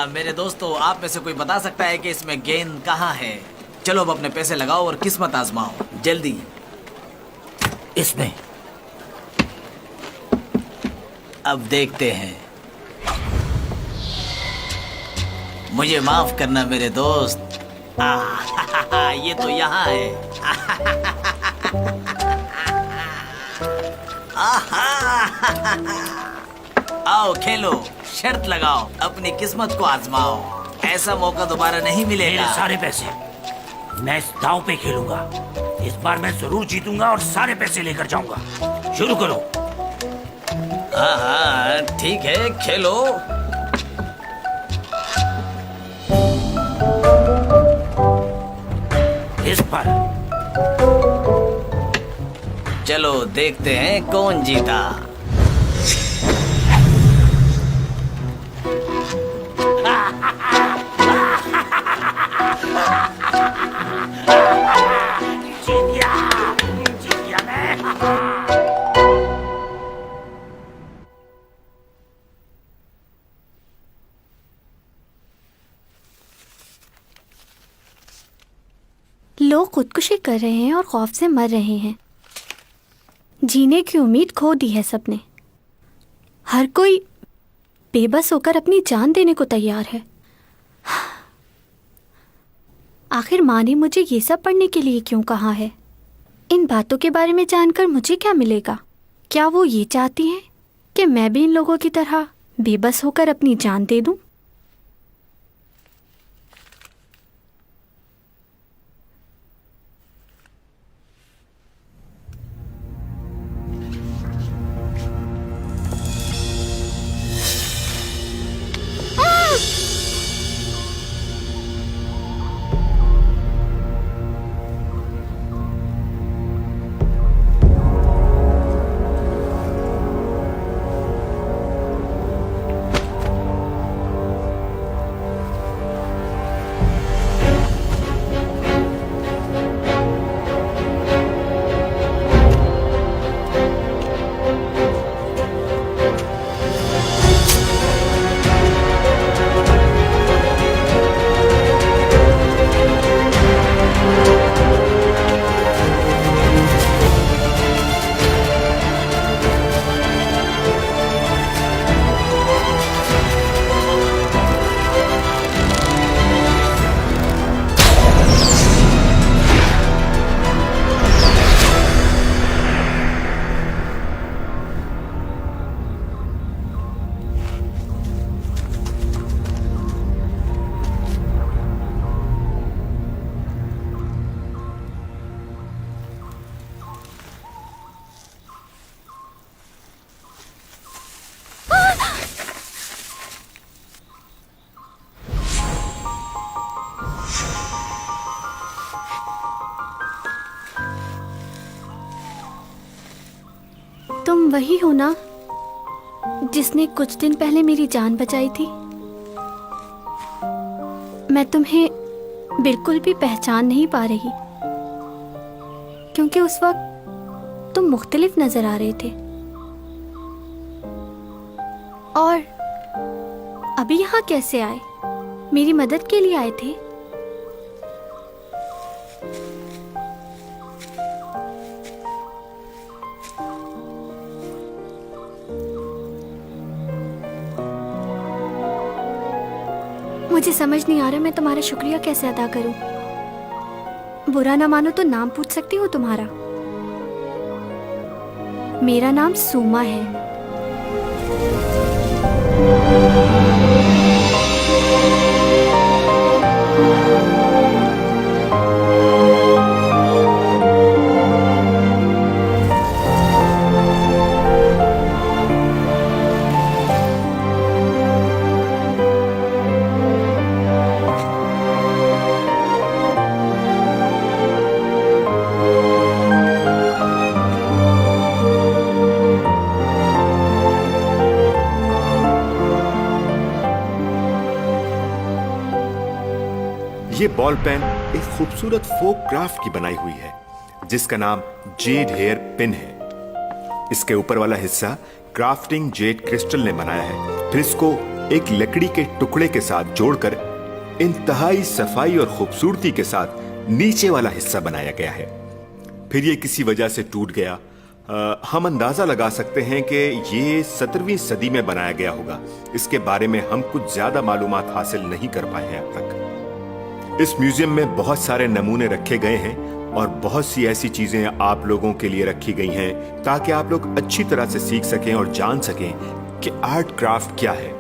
मेरे दोस्तों, आप में से कोई बता सकता है कि इसमें गेंद कहाँ है? चलो अब अपने पैसे लगाओ और किस्मत आजमाओ, जल्दी। इसमें। अब देखते हैं। मुझे माफ करना मेरे दोस्त। ये तो यहाँ है। आओ खेलो, शर्त लगाओ, अपनी किस्मत को आजमाओ। ऐसा मौका दोबारा नहीं मिलेगा। मेरे सारे पैसे मैं इस दांव पे खेलूंगा। इस बार मैं जरूर जीतूंगा और सारे पैसे लेकर जाऊंगा। शुरू करो। हाँ, ठीक है, खेलो। इस पर। चलो देखते हैं कौन जीता। जीत गया मैं। लोग खुदकुशी कर रहे हैं और खौफ से मर रहे हैं। जीने की उम्मीद खो दी है सबने। हर कोई बेबस होकर अपनी जान देने को तैयार है। आखिर माँ ने मुझे ये सब पढ़ने के लिए क्यों कहा है? इन बातों के बारे में जानकर मुझे क्या मिलेगा? क्या वो ये चाहती हैं कि मैं भी इन लोगों की तरह बेबस होकर अपनी जान दे दूं? तुम वही हो ना जिसने कुछ दिन पहले मेरी जान बचाई थी? मैं तुम्हें बिल्कुल भी पहचान नहीं पा रही, क्योंकि उस वक्त तुम मुख्तलिफ नजर आ रहे थे। और अभी यहाँ कैसे आए? मेरी मदद के लिए आए थे? मुझे समझ नहीं आ रहा मैं तुम्हारा शुक्रिया कैसे अदा करूं। बुरा ना मानो तो नाम पूछ सकती हूँ तुम्हारा? मेरा नाम सूमा है। ये बॉल पेन एक खूबसूरत फोक क्राफ्ट की बनाई हुई है जिसका नाम जेड हेयर पिन है। इसके ऊपर वाला हिस्सा क्राफ्टिंग जेड क्रिस्टल ने बनाया है, फिर इसको एक लकड़ी के टुकड़े के साथ जोड़कर इंतहाई सफाई और खूबसूरती के साथ नीचे वाला हिस्सा बनाया गया है। फिर ये किसी वजह से टूट गया। हम अंदाजा लगा सकते हैं कि ये 17वीं सदी में बनाया गया होगा। इसके बारे में हम कुछ ज्यादा मालूमात हासिल नहीं कर पाए हैं अब तक। इस म्यूजियम में बहुत सारे नमूने रखे गए हैं और बहुत सी ऐसी चीजें आप लोगों के लिए रखी गई हैं ताकि आप लोग अच्छी तरह से सीख सकें और जान सकें कि आर्ट क्राफ्ट क्या है।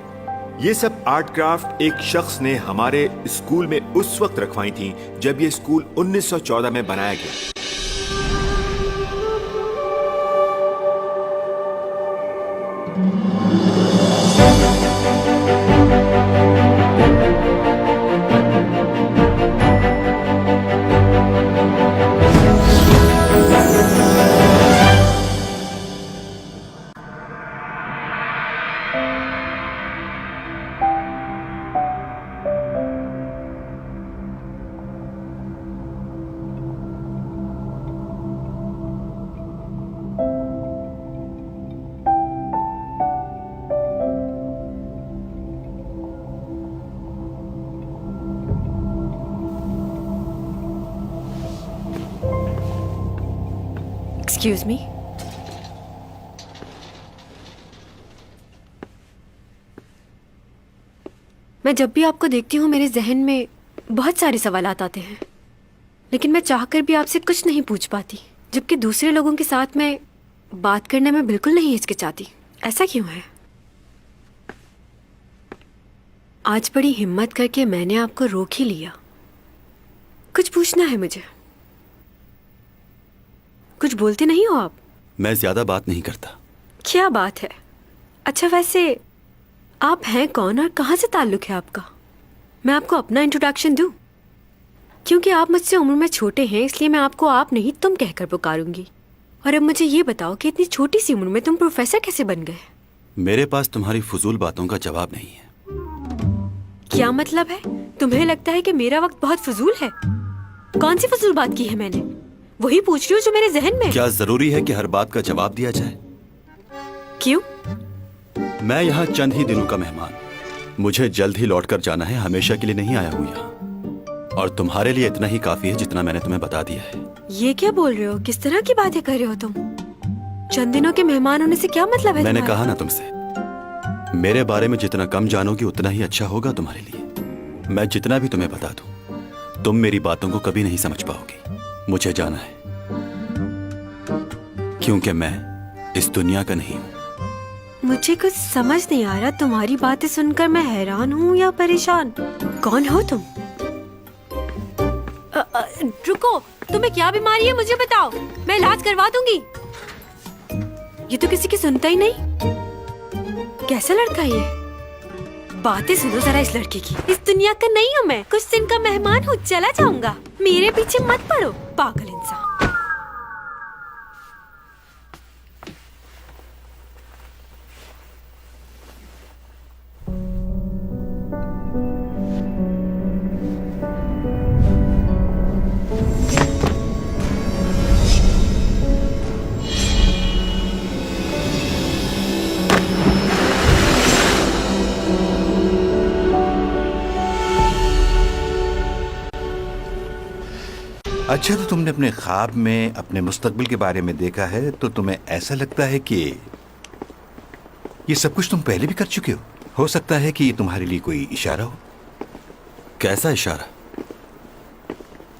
ये सब आर्ट क्राफ्ट एक शख्स ने हमारे स्कूल में उस वक्त रखवाई थी जब ये स्कूल 1914 में बनाया गया। Excuse me? मैं जब भी आपको देखती हूँ मेरे जहन में बहुत सारे सवालात आते हैं, लेकिन मैं चाहकर भी आपसे कुछ नहीं पूछ पाती, जबकि दूसरे लोगों के साथ मैं बात करने में बिल्कुल नहीं हिचकिचाती। ऐसा क्यों है? आज बड़ी हिम्मत करके मैंने आपको रोक ही लिया। कुछ पूछना है मुझे। कुछ बोलते नहीं हो आप? मैं ज्यादा बात नहीं करता। क्या बात है? अच्छा, वैसे आप हैं कौन और कहाँ से ताल्लुक है आपका? मैं आपको अपना इंट्रोडक्शन दूं? क्योंकि आप मुझसे उम्र में छोटे हैं, इसलिए मैं आपको आप नहीं तुम कहकर पुकारूंगी। और अब मुझे ये बताओ कि इतनी छोटी सी उम्र में तुम प्रोफेसर कैसे बन गए? मेरे पास तुम्हारी फजूल बातों का जवाब नहीं है। क्या मतलब है? तुम्हें लगता है कि मेरा वक्त बहुत फजूल है? कौन सी फजूल बात की है मैंने? वही पूछ रही हूँ जो मेरे जहन में। क्या जरूरी है कि हर बात का जवाब दिया जाए? क्यों? मैं यहाँ चंद ही दिनों का मेहमान, मुझे जल्द ही लौट कर जाना है। हमेशा के लिए नहीं आया हूँ यहाँ, और तुम्हारे लिए इतना ही काफी है जितना मैंने तुम्हें बता दिया है। ये क्या बोल रहे हो? किस तरह की बातें कर रहे हो तुम? चंद दिनों के मेहमान होने से क्या मतलब है? मैंने कहा ना तुमसे, मेरे बारे में जितना कम जानोगी उतना ही अच्छा होगा तुम्हारे लिए। मैं जितना भी तुम्हें बता दूं, तुम मेरी बातों को कभी नहीं समझ पाओगी। मुझे जाना है, क्योंकि मैं इस दुनिया का नहीं हूं। मुझे कुछ समझ नहीं आ रहा। तुम्हारी बातें सुनकर मैं हैरान हूँ या परेशान। कौन हो तुम? रुको, तुम्हें क्या बीमारी है मुझे बताओ, मैं इलाज करवा दूंगी। ये तो किसी की सुनता ही नहीं। कैसा लड़का है ये? बातें सुनो जरा इस लड़के की। इस दुनिया का नहीं हूँ मैं, कुछ दिन का मेहमान हूँ, चला जाऊंगा। मेरे पीछे मत पड़ो, पागल इंसान। अच्छा, तो तुमने अपने ख्वाब में अपने मुस्तकबिल के बारे में देखा है, तो तुम्हें ऐसा लगता है कि ये सब कुछ तुम पहले भी कर चुके हो? हो सकता है कि ये तुम्हारे लिए कोई इशारा हो। कैसा इशारा?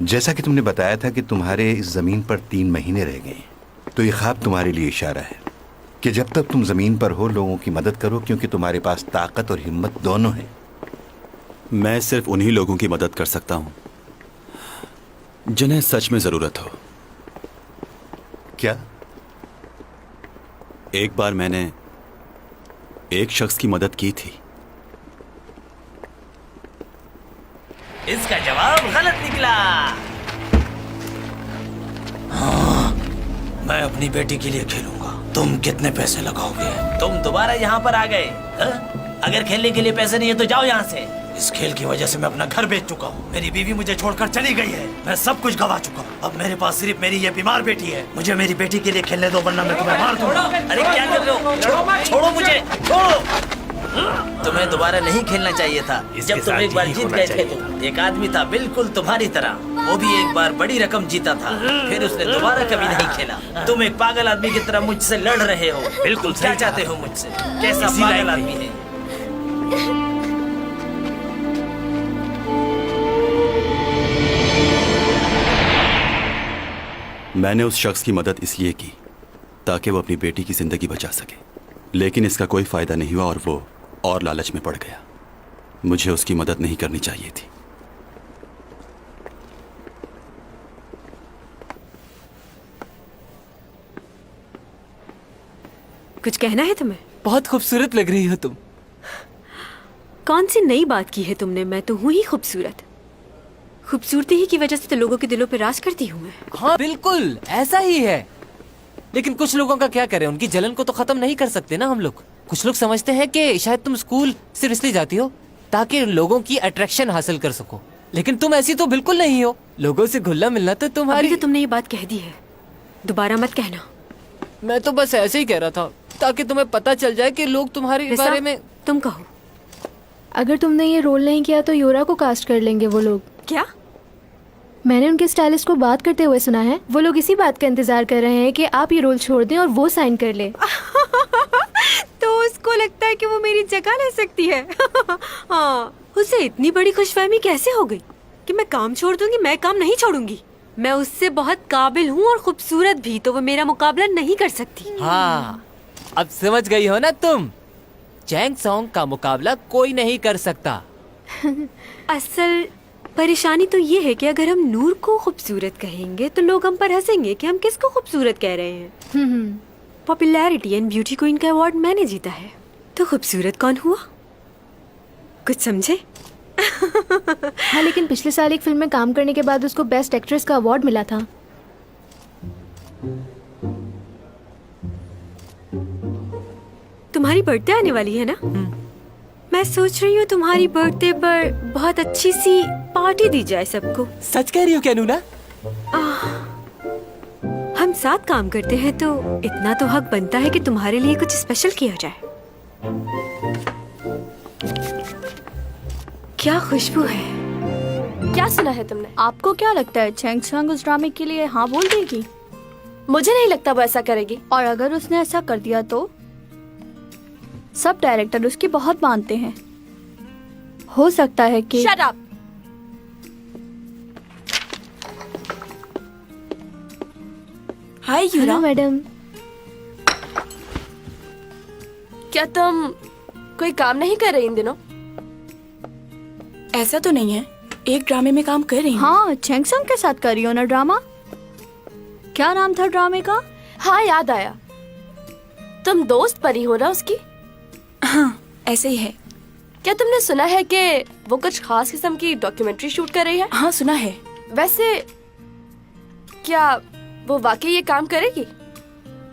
जैसा कि तुमने बताया था कि तुम्हारे इस जमीन पर 3 महीने रह गए, तो ये ख्वाब तुम्हारे लिए इशारा है कि जब तक तुम जमीन पर हो लोगों की मदद करो, क्योंकि तुम्हारे पास ताकत और हिम्मत दोनों है। मैं सिर्फ उन्हीं लोगों की मदद कर सकता हूं जिन्हें सच में जरूरत हो। क्या? एक बार मैंने एक शख्स की मदद की थी। इसका जवाब गलत निकला। हाँ, मैं अपनी बेटी के लिए खेलूंगा। तुम कितने पैसे लगाओगे? तुम दोबारा यहाँ पर आ गए हा? अगर खेलने के लिए पैसे नहीं है तो जाओ यहाँ से। इस खेल की वजह से मैं अपना घर बेच चुका हूँ। मेरी बीवी मुझे छोड़कर चली गई है। मैं सब कुछ गवा चुका हूँ। अब मेरे पास सिर्फ मेरी ये बीमार बेटी है। मुझे मेरी बेटी के लिए खेलने दो, वरना मैं तुम्हें मार दूंगा। अरे क्या कर रहे हो? छोड़ो मुझे, छोड़ो। तुम्हें दोबारा नहीं खेलना चाहिए था। इसके जब तुम साथ एक बार यही जीत होना गए थे चाहिए तो एक आदमी था बिल्कुल तुम्हारी तरह, वो भी एक बार बड़ी रकम जीता था, फिर उसने दोबारा कभी नहीं खेला। तुम एक पागल आदमी की तरह मुझसे लड़ रहे हो। बिल्कुल क्या सही चाहते कहा। हो मुझसे? कैसा इसी पागल लाइन आदमी में। है? मैंने उस शख्स की मदद इसलिए की ताकि वो अपनी बेटी की जिंदगी बचा सके, लेकिन इसका कोई फायदा नहीं हुआ और वो और लालच में पड़ गया। मुझे उसकी मदद नहीं करनी चाहिए थी। कुछ कहना है तुम्हें? बहुत खूबसूरत लग रही हो तुम। कौन सी नई बात की है तुमने? मैं तो हूँ ही खूबसूरत। खूबसूरती ही की वजह से तो लोगों के दिलों पे राज करती हूँ मैं। हाँ बिल्कुल ऐसा ही है, लेकिन कुछ लोगों का क्या करें, उनकी जलन को तो खत्म नहीं कर सकते ना हम लोग। कुछ लोग समझते हैं कि शायद तुम स्कूल सिर्फ इसलिए जाती हो ताकि लोगों की अट्रैक्शन हासिल कर सको, लेकिन तुम ऐसी तो बिल्कुल नहीं हो। लोगों से घुलना मिलना तो अभी तुम्हारी। तो तुमने ये बात कह दी है, दोबारा मत कहना। मैं तो बस ऐसे ही कह रहा था ताकि तुम्हें पता चल जाए कि लोग तुम्हारे रिसा, बारे में। तुम कहो। अगर तुमने ये रोल नहीं किया तो योरा को कास्ट कर लेंगे वो लोग। क्या? मैंने उनके स्टाइलिस्ट को बात करते हुए सुना है। वो लोग इसी बात का इंतजार कर रहे हैं कि आप ये रोल छोड़ दें और वो साइन कर ले। तो उसको लगता है कि वो मेरी जगह ले सकती है। हाँ, उसे इतनी बड़ी खुशफहमी कैसे हो गई कि मैं काम छोड़ दूंगी? मैं काम नहीं छोड़ूंगी। मैं उससे बहुत काबिल हूँ और खूबसूरत भी, तो वो मेरा मुकाबला नहीं कर सकती। हाँ अब समझ गई हो ना तुम, चैंग सॉन्ग का मुकाबला कोई नहीं कर सकता। असल परेशानी तो ये है कि अगर हम नूर को खूबसूरत कहेंगे तो लोग हम पर हंसेंगे कि हम किसको खूबसूरत कह रहे हैं। पॉपुलैरिटी एंड ब्यूटी क्वीन का अवार्ड मैंने जीता है, तो खूबसूरत कौन हुआ? कुछ समझे? हाँ, लेकिन पिछले साल एक फिल्म में काम करने के बाद उसको बेस्ट एक्ट्रेस का अवार्ड मिला था। तुम्हारी बर्थडे आने वाली है ना? मैं सोच रही हूँ तुम्हारी बर्थडे पर बहुत अच्छी सी पार्टी दी जाए सबको। सच कह रही हो क्या नूना? हम साथ काम करते हैं तो इतना तो हक बनता है कि तुम्हारे लिए कुछ स्पेशल किया जाए। क्या खुशबू है। क्या सुना है तुमने? आपको क्या लगता है चैंग सॉन्ग उस ड्रामे के लिए हाँ बोल देगी? मुझे नहीं लगता वो ऐसा करेगी, और अगर उसने ऐसा कर दिया तो सब डायरेक्टर उसकी बहुत मानते हैं। हो सकता है कि शट अप। हाय यूरा मैडम, क्या तुम कोई काम नहीं कर रही इन दिनों? ऐसा तो नहीं है, एक ड्रामे में काम कर रही हूँ। हाँ, चैंग सॉन्ग के साथ कर रही हो ना ड्रामा? क्या नाम था ड्रामे का? हाँ याद आया, तुम दोस्त परी हो ना उसकी? हाँ ऐसे ही है। क्या तुमने सुना है कि वो कुछ खास किस्म की डॉक्यूमेंट्री शूट कर रही है? हाँ सुना है। वैसे क्या वो वाकई ये काम करेगी?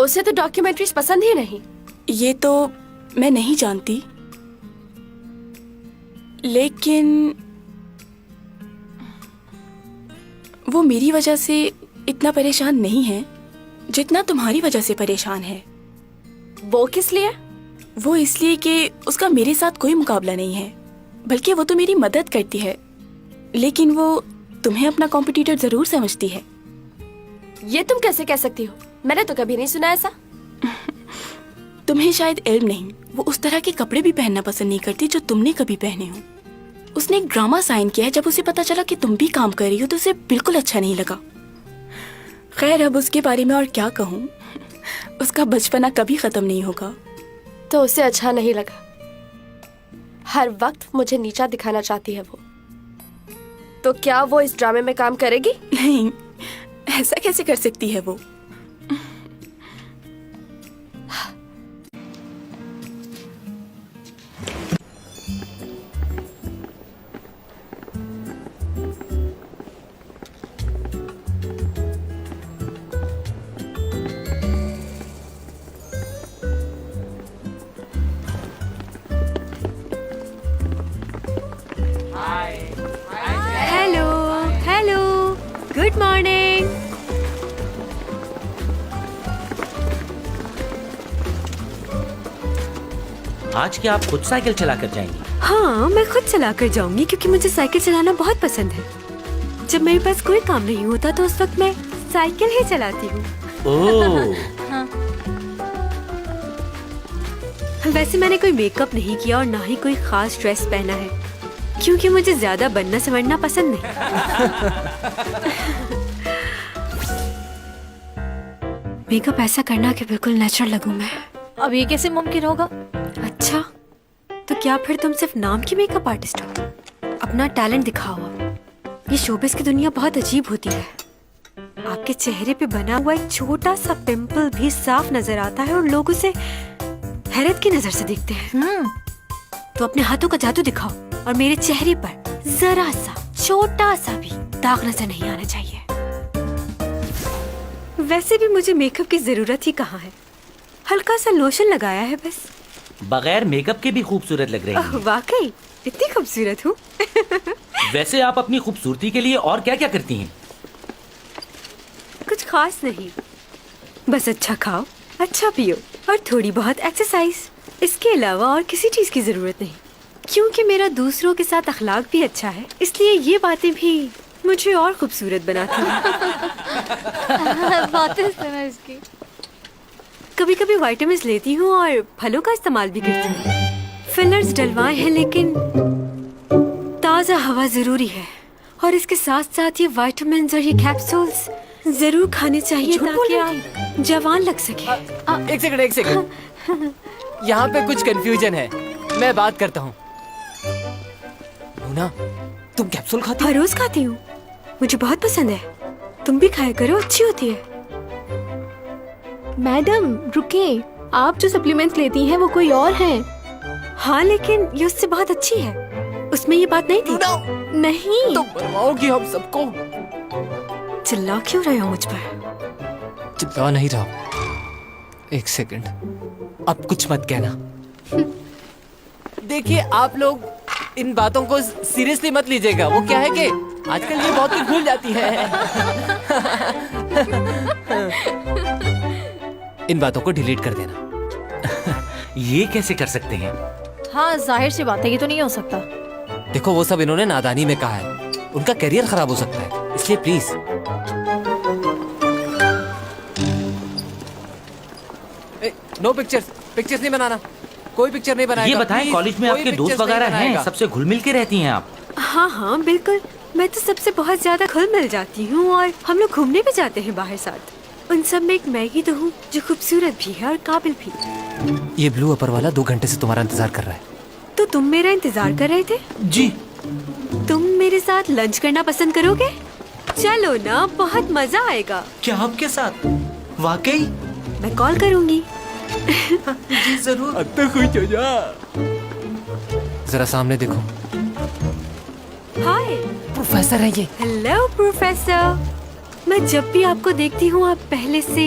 उसे तो डॉक्यूमेंट्रीज पसंद ही नहीं। ये तो मैं नहीं जानती, लेकिन वो मेरी वजह से इतना परेशान नहीं है जितना तुम्हारी वजह से परेशान है। वो किस लिए? वो इसलिए कि उसका मेरे साथ कोई मुकाबला नहीं है, बल्कि वो तो मेरी मदद करती है, लेकिन वो तुम्हें अपना कॉम्पिटिटर जरूर समझती है। ये तुम कैसे कह सकती हो? मैंने तो कभी नहीं सुना ऐसा। तुम्हें शायद इल्म नहीं, वो उस तरह के कपड़े भी पहनना पसंद नहीं करती जो तुमने कभी पहने हो। उसने एक ड्रामा साइन किया है, जब उसे पता चला कि तुम भी काम कर रही हो तो उसे बिल्कुल अच्छा नहीं लगा। खैर अब उसके बारे में और क्या कहूँ, उसका बचपना कभी खत्म नहीं होगा। तो उसे अच्छा नहीं लगा, हर वक्त मुझे नीचा दिखाना चाहती है वो। तो क्या वो इस ड्रामे में काम करेगी? नहीं, ऐसा कैसे कर सकती है वो? Hello hello, good morning. आज क्या आप खुद साइकिल चला कर जाएंगी? हाँ, मैं खुद चला कर जाऊंगी क्योंकि मुझे साइकिल चलाना बहुत पसंद है। जब मेरे पास कोई काम नहीं होता तो उस वक्त मैं साइकिल ही चलाती हूँ। ओह, वैसे मैंने कोई मेकअप नहीं किया और ना ही कोई खास ड्रेस पहना है क्योंकि मुझे ज्यादा बनना संवरना पसंद नहीं। मेकअप ऐसा करना कि बिल्कुल नेचुरल लगूं मैं। अब ये कैसे मुमकिन होगा? अच्छा, तो क्या फिर तुम सिर्फ नाम की मेकअप आर्टिस्ट हो? अपना टैलेंट दिखाओ। ये शोबिस की दुनिया बहुत अजीब होती है। आपके चेहरे पे बना हुआ एक छोटा सा पिंपल भी साफ नजर आता है और लोग उसे हैरत की नजर से देखते हैं। तो अपने हाथों का जादू दिखाओ और मेरे चेहरे पर जरा सा छोटा सा भी दाग नजर नहीं आना चाहिए। वैसे भी मुझे मेकअप की जरूरत ही कहाँ है, हल्का सा लोशन लगाया है बस। बगैर मेकअप के भी खूबसूरत लग रही हैं। वाकई इतनी खूबसूरत हूँ। वैसे आप अपनी खूबसूरती के लिए और क्या क्या करती हैं? कुछ खास नहीं, बस अच्छा खाओ, अच्छा पियो और थोड़ी बहुत एक्सरसाइज। इसके अलावा और किसी चीज की जरूरत नहीं। क्योंकि मेरा दूसरों के साथ अखलाक भी अच्छा है, इसलिए ये बातें भी मुझे और खूबसूरत बनाती हैं। बातें सुनो इसकी। कभी कभी विटामिन्स लेती हूँ और फलों का इस्तेमाल भी करती हूँ। फिलर्स डलवाए हैं लेकिन ताज़ा हवा जरूरी है और इसके साथ साथ ये विटामिन्स और ये कैप्सूल्स जरूर खाने चाहिए ताकि आप जवान लग सके। एक सेकंड। यहाँ पे कुछ कंफ्यूजन है, मैं बात करता हूँ। लूना, तुम कैप्सूल खाती हो? हर रोज खाती हूँ, मुझे बहुत पसंद है। तुम भी खाया करो, अच्छी होती है। मैडम रुकिए, आप जो सप्लीमेंट्स लेती हैं वो कोई और हैं। हाँ, लेकिन ये उससे बहुत अच्छी है। उसमें ये बात नहीं थी। नहीं, तुम मरवाओगी हम सबको। चिल्ला क्यों रहे हो मुझ पर? चिल्ला नहीं रहा। एक सेकंड, अब कुछ मत कहना। देखिए, आप लोग इन बातों को सीरियसली मत लीजिएगा। वो क्या है कि आजकल ये बहुत कुछ भूल जाती है। इन बातों को डिलीट कर देना। ये कैसे कर सकते हैं? हाँ जाहिर सी बात है, ये तो नहीं हो सकता। देखो, वो सब इन्होंने नादानी में कहा है, उनका करियर खराब हो सकता है, इसलिए प्लीज। नो पिक्चर्स नहीं बनाना, कोई पिक्चर नहीं बनाएगा। ये बताएं, कॉलेज में आपके दोस्त वगैरह हैं? सबसे घुल मिल के रहती हैं आप? हाँ हाँ बिल्कुल, मैं तो सबसे बहुत ज्यादा घुल मिल जाती हूँ और हम लोग घूमने भी जाते हैं बाहर साथ। उन सब में एक मैगी तो हूँ जो खूबसूरत भी है और काबिल भी। ये ब्लू अपर वाला 2 घंटे से तुम्हारा इंतजार कर रहा है। तो तुम मेरा इंतजार कर रहे थे? जी। तुम मेरे साथ लंच करना पसंद करोगे? चलो ना, बहुत मजा आएगा। क्या आपके साथ? वाकई? मैं कॉल करूँगी। जी जरूर। अब तो खुश हो जा। जरा सामने देखो। हाय, प्रोफेसर है ये। Hello professor. मैं जब भी आपको देखती हूँ आप पहले से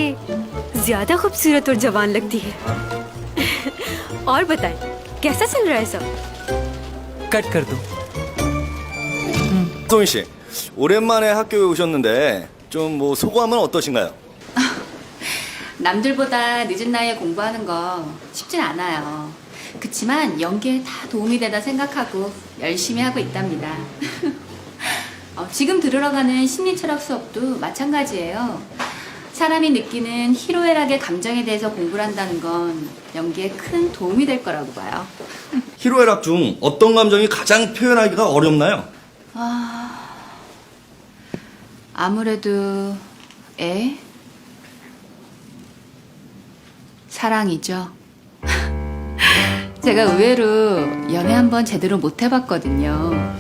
ज्यादा खूबसूरत और जवान लगती है। और बताएं, कैसा चल रहा है सब? कट कर दो। 소민 씨, 오랜만에 학교에 오셨는데 좀 뭐 소감은 어떠신가요? 남들보다 늦은 나이에 공부하는 거 쉽진 않아요. 그치만 연기에 다 도움이 되다 생각하고 열심히 하고 있답니다. 지금 들으러 가는 심리철학 수업도 마찬가지예요. 사람이 느끼는 희로애락의 감정에 대해서 공부를 한다는 건 연기에 큰 도움이 될 거라고 봐요. 희로애락 중 어떤 감정이 가장 표현하기가 어렵나요? 아무래도 사랑이죠. 제가 의외로 연애 한번 제대로 못 해봤거든요.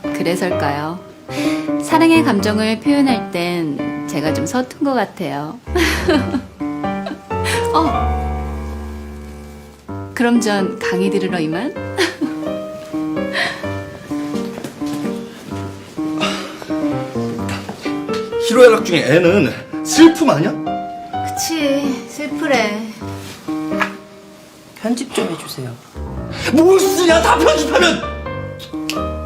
그래서일까요? 사랑의 감정을 표현할 땐 제가 좀 서툰 것 같아요. 그럼 전 강의 들으러 이만? 희로애락 중에 애는 슬픔 아니야? 그치, 슬프래. 편집 좀 해주세요. 뭘 쓰냐, 다 편집하면!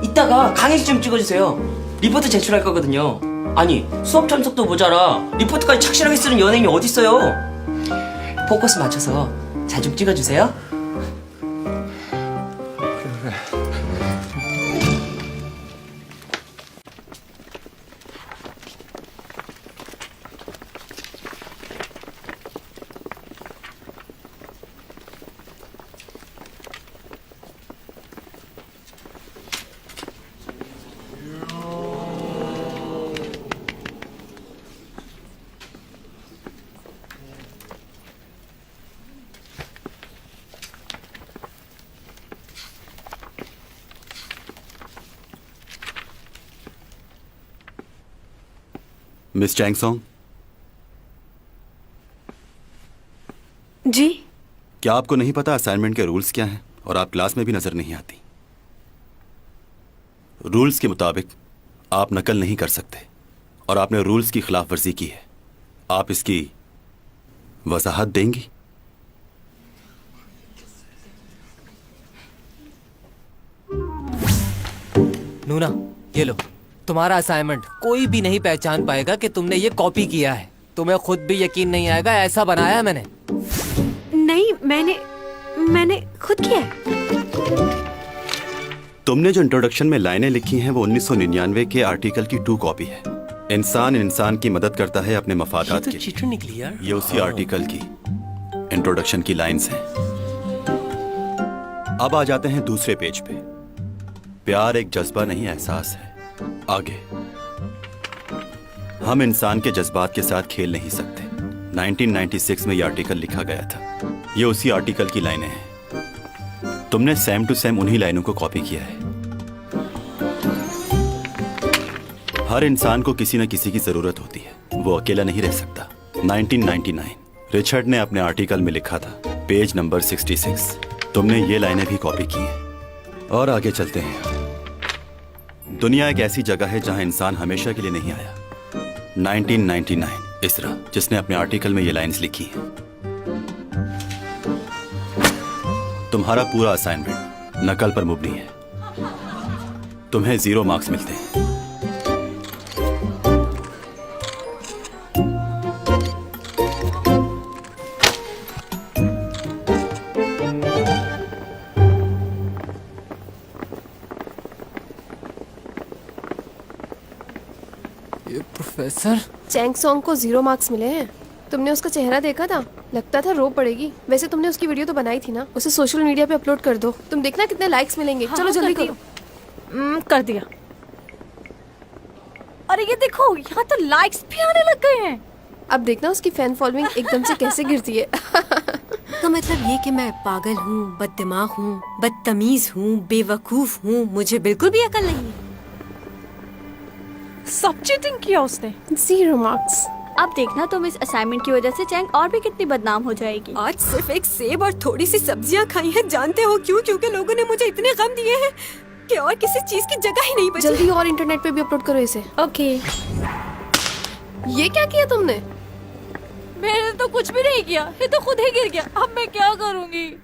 이따가 강의 좀 찍어주세요. 리포트 제출할 거거든요. 아니, 수업 참석도 모자라 리포트까지 착실하게 쓰는 연예인이 어딨어요. 포커스 맞춰서 잘 좀 찍어주세요. मिस चैंग सॉन्ग, जी। क्या आपको नहीं पता असाइनमेंट के रूल्स क्या हैं और आप क्लास में भी नजर नहीं आती? रूल्स के मुताबिक आप नकल नहीं कर सकते और आपने रूल्स की खिलाफ वर्जी की है। आप इसकी वजाहत देंगी? नूना, ये लो तुम्हारा असाइनमेंट। कोई भी नहीं पहचान पाएगा कि तुमने ये कॉपी किया है। तुम्हें खुद भी यकीन नहीं आएगा, ऐसा बनाया है मैंने। नहीं, मैंने खुद किया है। तुमने जो इंट्रोडक्शन में लाइनें लिखी हैं वो 1999 के आर्टिकल की 2 कॉपी है। इंसान इंसान की मदद करता है अपने मफादात के लिए। निकली यार। ये उसी आर्टिकल की इंट्रोडक्शन की लाइंस हैं। अब आ जाते हैं दूसरे पेज पे। प्यार एक जज्बा नहीं, एहसास है। आगे, हम इंसान के जज्बात के साथ खेल नहीं सकते। 1996 में ये आर्टिकल लिखा गया था। ये उसी आर्टिकल की लाइनें हैं। तुमने सेम टू सेम उन्हीं लाइनों को कॉपी किया है। हर इंसान को किसी न किसी की जरूरत होती है, वो अकेला नहीं रह सकता। 1999 रिचर्ड ने अपने आर्टिकल में लिखा था, पेज नंबर 66। तुमने ये लाइनें भी कॉपी की हैं। और आगे चलते हैं। दुनिया एक ऐसी जगह है जहां इंसान हमेशा के लिए नहीं आया। 1999 इसरा, जिसने अपने आर्टिकल में ये लाइंस लिखी हैं। तुम्हारा पूरा असाइनमेंट नकल पर मुबनी है। तुम्हें 0 मार्क्स मिलते हैं। प्रोफेसर, चैंग सॉन्ग को 0 मार्क्स मिले हैं। तुमने उसका चेहरा देखा था? लगता था रो पड़ेगी। वैसे तुमने उसकी वीडियो तो बनाई थी ना, उसे सोशल मीडिया पे अपलोड कर दो। तुम देखना कितने लाइक्स मिलेंगे। चलो जल्दी करो। कर दिया। अरे ये देखो, यहाँ तो लाइक्स भी आने लग गए हैं। अब देखना उसकी फैन फॉलोइंग एकदम से कैसे गिरती है। तो मतलब ये कि मैं पागल हूँ, बददिमाग हूँ, बदतमीज हूँ, बेवकूफ हूँ, मुझे बिल्कुल भी अकल नहीं है। सब चीटिंग किया उसने। 0 मार्क्स। अब देखना तुम इस असाइनमेंट की वजह से चैंग और भी कितनी बदनाम हो जाएगी। आज सिर्फ एक सेब और थोड़ी सी सब्जियां खाई हैं। जानते हो क्यों? क्योंकि लोगों ने मुझे इतने गम दिए हैं कि और किसी चीज की जगह ही नहीं बची। जल्दी और इंटरनेट पे भी अपलोड करो इसे। ओके। ये क्या किया तुमने? मैंने तो कुछ भी नहीं किया, ये तो खुद ही गिर गया। अब मैं क्या करूंगी?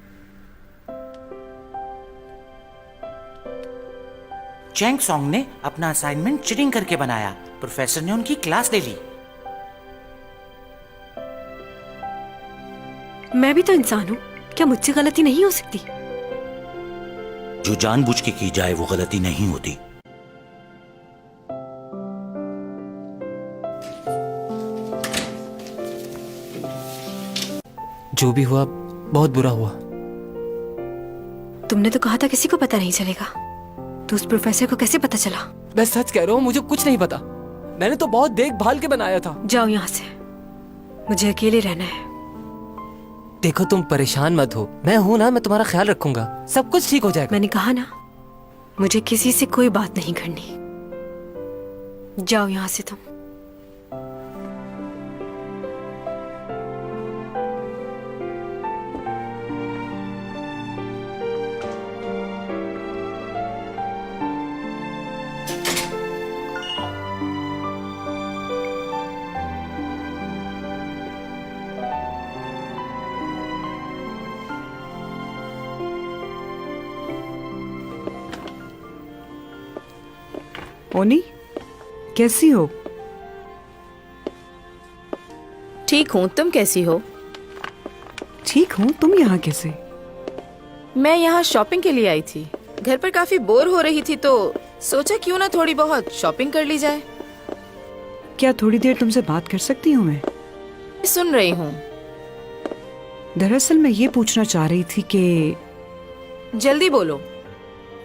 चैंग सॉन्ग ने अपना असाइनमेंट चीटिंग करके बनाया। प्रोफेसर ने उनकी क्लास ले ली। मैं भी तो इंसान हूँ, क्या मुझसे गलती नहीं हो सकती? जो जानबूझ के की जाए वो गलती नहीं होती। जो भी हुआ बहुत बुरा हुआ। तुमने तो कहा था किसी को पता नहीं चलेगा, तो उस प्रोफेसर को कैसे पता चला? मैं सच कह रहा हूँ, मुझे कुछ नहीं पता। मैंने तो बहुत देखभाल के बनाया था। जाओ यहाँ से, मुझे अकेले रहना है। देखो तुम परेशान मत हो, मैं हूं ना, मैं तुम्हारा ख्याल रखूंगा। सब कुछ ठीक हो जाएगा। मैंने कहा ना, मुझे किसी से कोई बात नहीं करनी। जाओ यहाँ से तुम। ओनी, कैसी हो? ठीक हूँ, तुम कैसी हो? ठीक हूँ, तुम यहाँ कैसे? मैं यहाँ शॉपिंग के लिए आई थी। घर पर काफी बोर हो रही थी तो सोचा क्यों ना थोड़ी बहुत शॉपिंग कर ली जाए। क्या थोड़ी देर तुमसे बात कर सकती हूँ मैं? सुन रही हूँ। दरअसल मैं ये पूछना चाह रही थी कि जल्दी बोलो।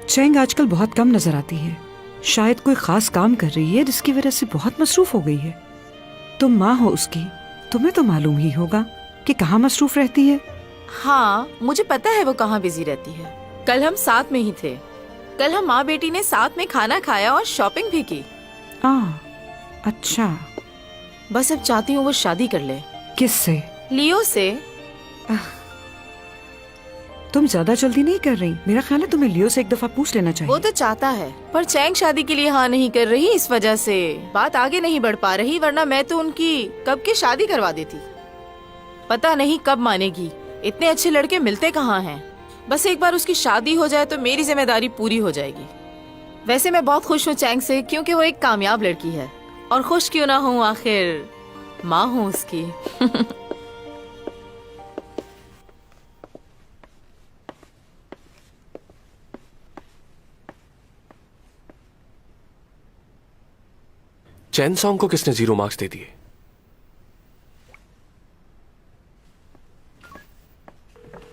चैंग आजकल बहुत कम नजर आती है। शायद कोई खास काम कर रही है जिसकी वजह से बहुत मसरूफ हो गई है। तुम माँ हो उसकी, तुम्हें तो मालूम ही होगा कि कहाँ मसरूफ रहती है। हाँ, मुझे पता है वो कहाँ बिजी रहती है। कल हम साथ में ही थे। कल हम माँ बेटी ने साथ में खाना खाया और शॉपिंग भी की। अच्छा, बस अब चाहती हूँ वो शादी कर ले। किससे? लियो से। तुम ज्यादा जल्दी नहीं कर रही? मेरा ख्याल है तुम्हें लियो से एक दफा पूछ लेना चाहिए। वो तो चाहता है, पर चैंग शादी के लिए हाँ नहीं कर रही, इस वजह से बात आगे नहीं बढ़ पा रही, वरना मैं तो उनकी कब की शादी करवा देती। पता नहीं कब मानेगी, इतने अच्छे लड़के मिलते कहाँ हैं। बस एक बार उसकी शादी हो जाए तो मेरी जिम्मेदारी पूरी हो जाएगी। वैसे मैं बहुत खुश हूँ चैंग से, क्योंकि वो एक कामयाब लड़की है, और खुश क्यों ना हूँ, आखिर माँ हूँ उसकी। चैन सॉन्ग को किसने 0 मार्क्स दे दिए?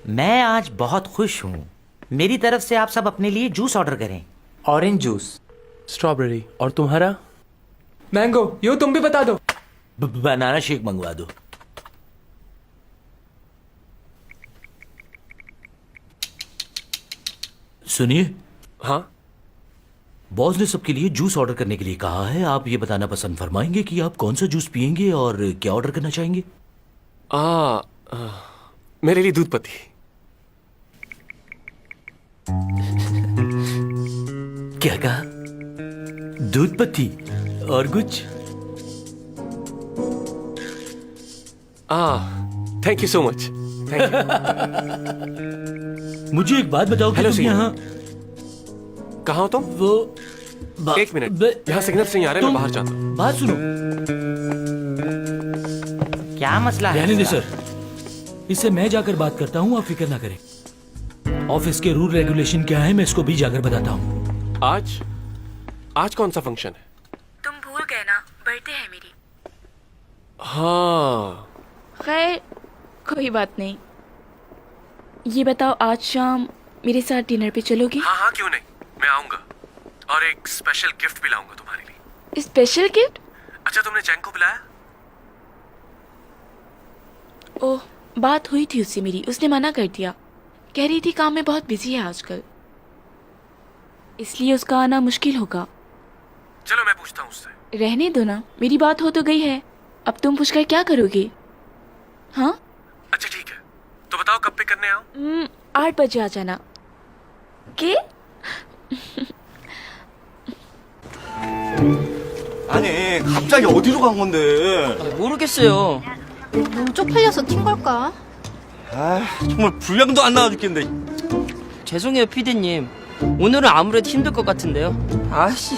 मैं आज बहुत खुश हूँ। मेरी तरफ से आप सब अपने लिए जूस ऑर्डर करें। Orange juice, strawberry. और तुम्हारा? मैंगो। यो तुम भी बता दो। बनाना शेक मंगवा दो। सुनिए। हाँ? बॉस ने सबके लिए जूस ऑर्डर करने के लिए कहा है। आप ये बताना पसंद फरमाएंगे कि आप कौन सा जूस पियेंगे और क्या ऑर्डर करना चाहेंगे? मेरे लिए दूध पत्ती। क्या कहा? दूध पत्ती और कुछ? Thank you so much. Thank you. मुझे एक बात बताओ कि हेलो तुम सिंह। यहाँ कहाँ हो तुम? वो एक मिनट, यहाँ सिग्नल्स नहीं आ रहे, मैं बाहर जाता हूँ। बात सुनो। क्या मसला है? रहने दे सर, इससे मैं जाकर बात करता हूँ, आप फिक्र ना करें। ऑफिस के रूल रेगुलेशन क्या है मैं इसको भी जाकर बताता हूँ। आज कौन सा फंक्शन है? तुम भूल गए ना, बर्थडे है मेरी। हाँ। खैर कोई बात नहीं। ये बताओ, आज शाम मेरे साथ डिनर पे चलोगी? हाँ, क्यों नहीं, मैं आऊंगा, और एक स्पेशल गिफ्ट भी लाऊंगा तुम्हारे लिए। Special gift? अच्छा, तुमने चैंग को बुलाया? ओह, बात हुई थी उससे मेरी, उसने मना कर दिया। कह रही थी काम में बहुत बिजी है आजकल, इसलिए उसका आना मुश्किल होगा। चलो मैं पूछता हूँ उससे। रहने दो ना, मेरी बात हो तो गई है, अब तुम पूछकर क्या करोगे? हाँ अच्छा ठीक है, तो बताओ कब पे करने आओ? 8 बजे आ जाना। के? 아니 갑자기 어디로 간 건데? 모르겠어요. 쪽팔려서 튄 걸까? 아 정말 분량도 안 나와 죽겠는데. 죄송해요, 피디님. 오늘은 아무래도 힘들 것 같은데요. 아씨,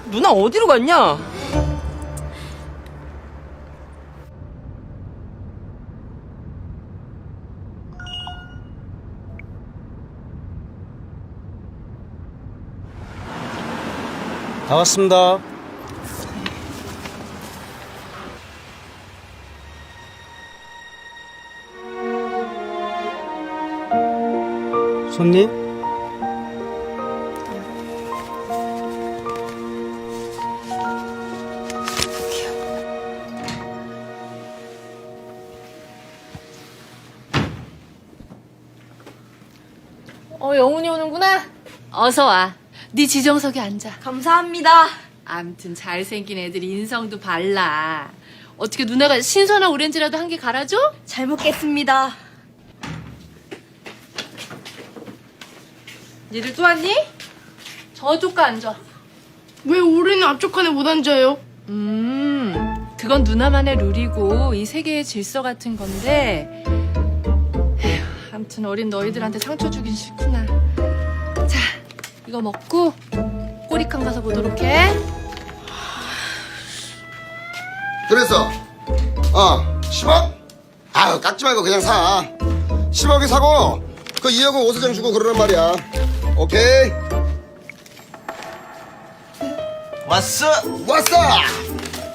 누나 어디로 갔냐? 다 왔습니다. 손님? 영훈이 오는구나. 어서 와. 네 지정석에 앉아. 감사합니다. 암튼 잘생긴 애들 인성도 발라. 어떻게 누나가 신선한 오렌지라도 한 개 갈아줘? 잘 먹겠습니다. 니들 또 왔니? 저쪽 가 앉아. 왜 우리는 앞쪽 칸에 못 앉아요? 그건 누나만의 룰이고 이 세계의 질서 같은 건데 에휴, 아무튼 어린 너희들한테 상처 주긴 싫구나. 자, 이거 먹고 꼬리칸 가서 보도록 해. 그래서 10억? 아유 깎지 말고 그냥 사. 10억에 사고 그 2억은 오수장 주고 그러란 말이야. 오케이? 왔어? 왔어!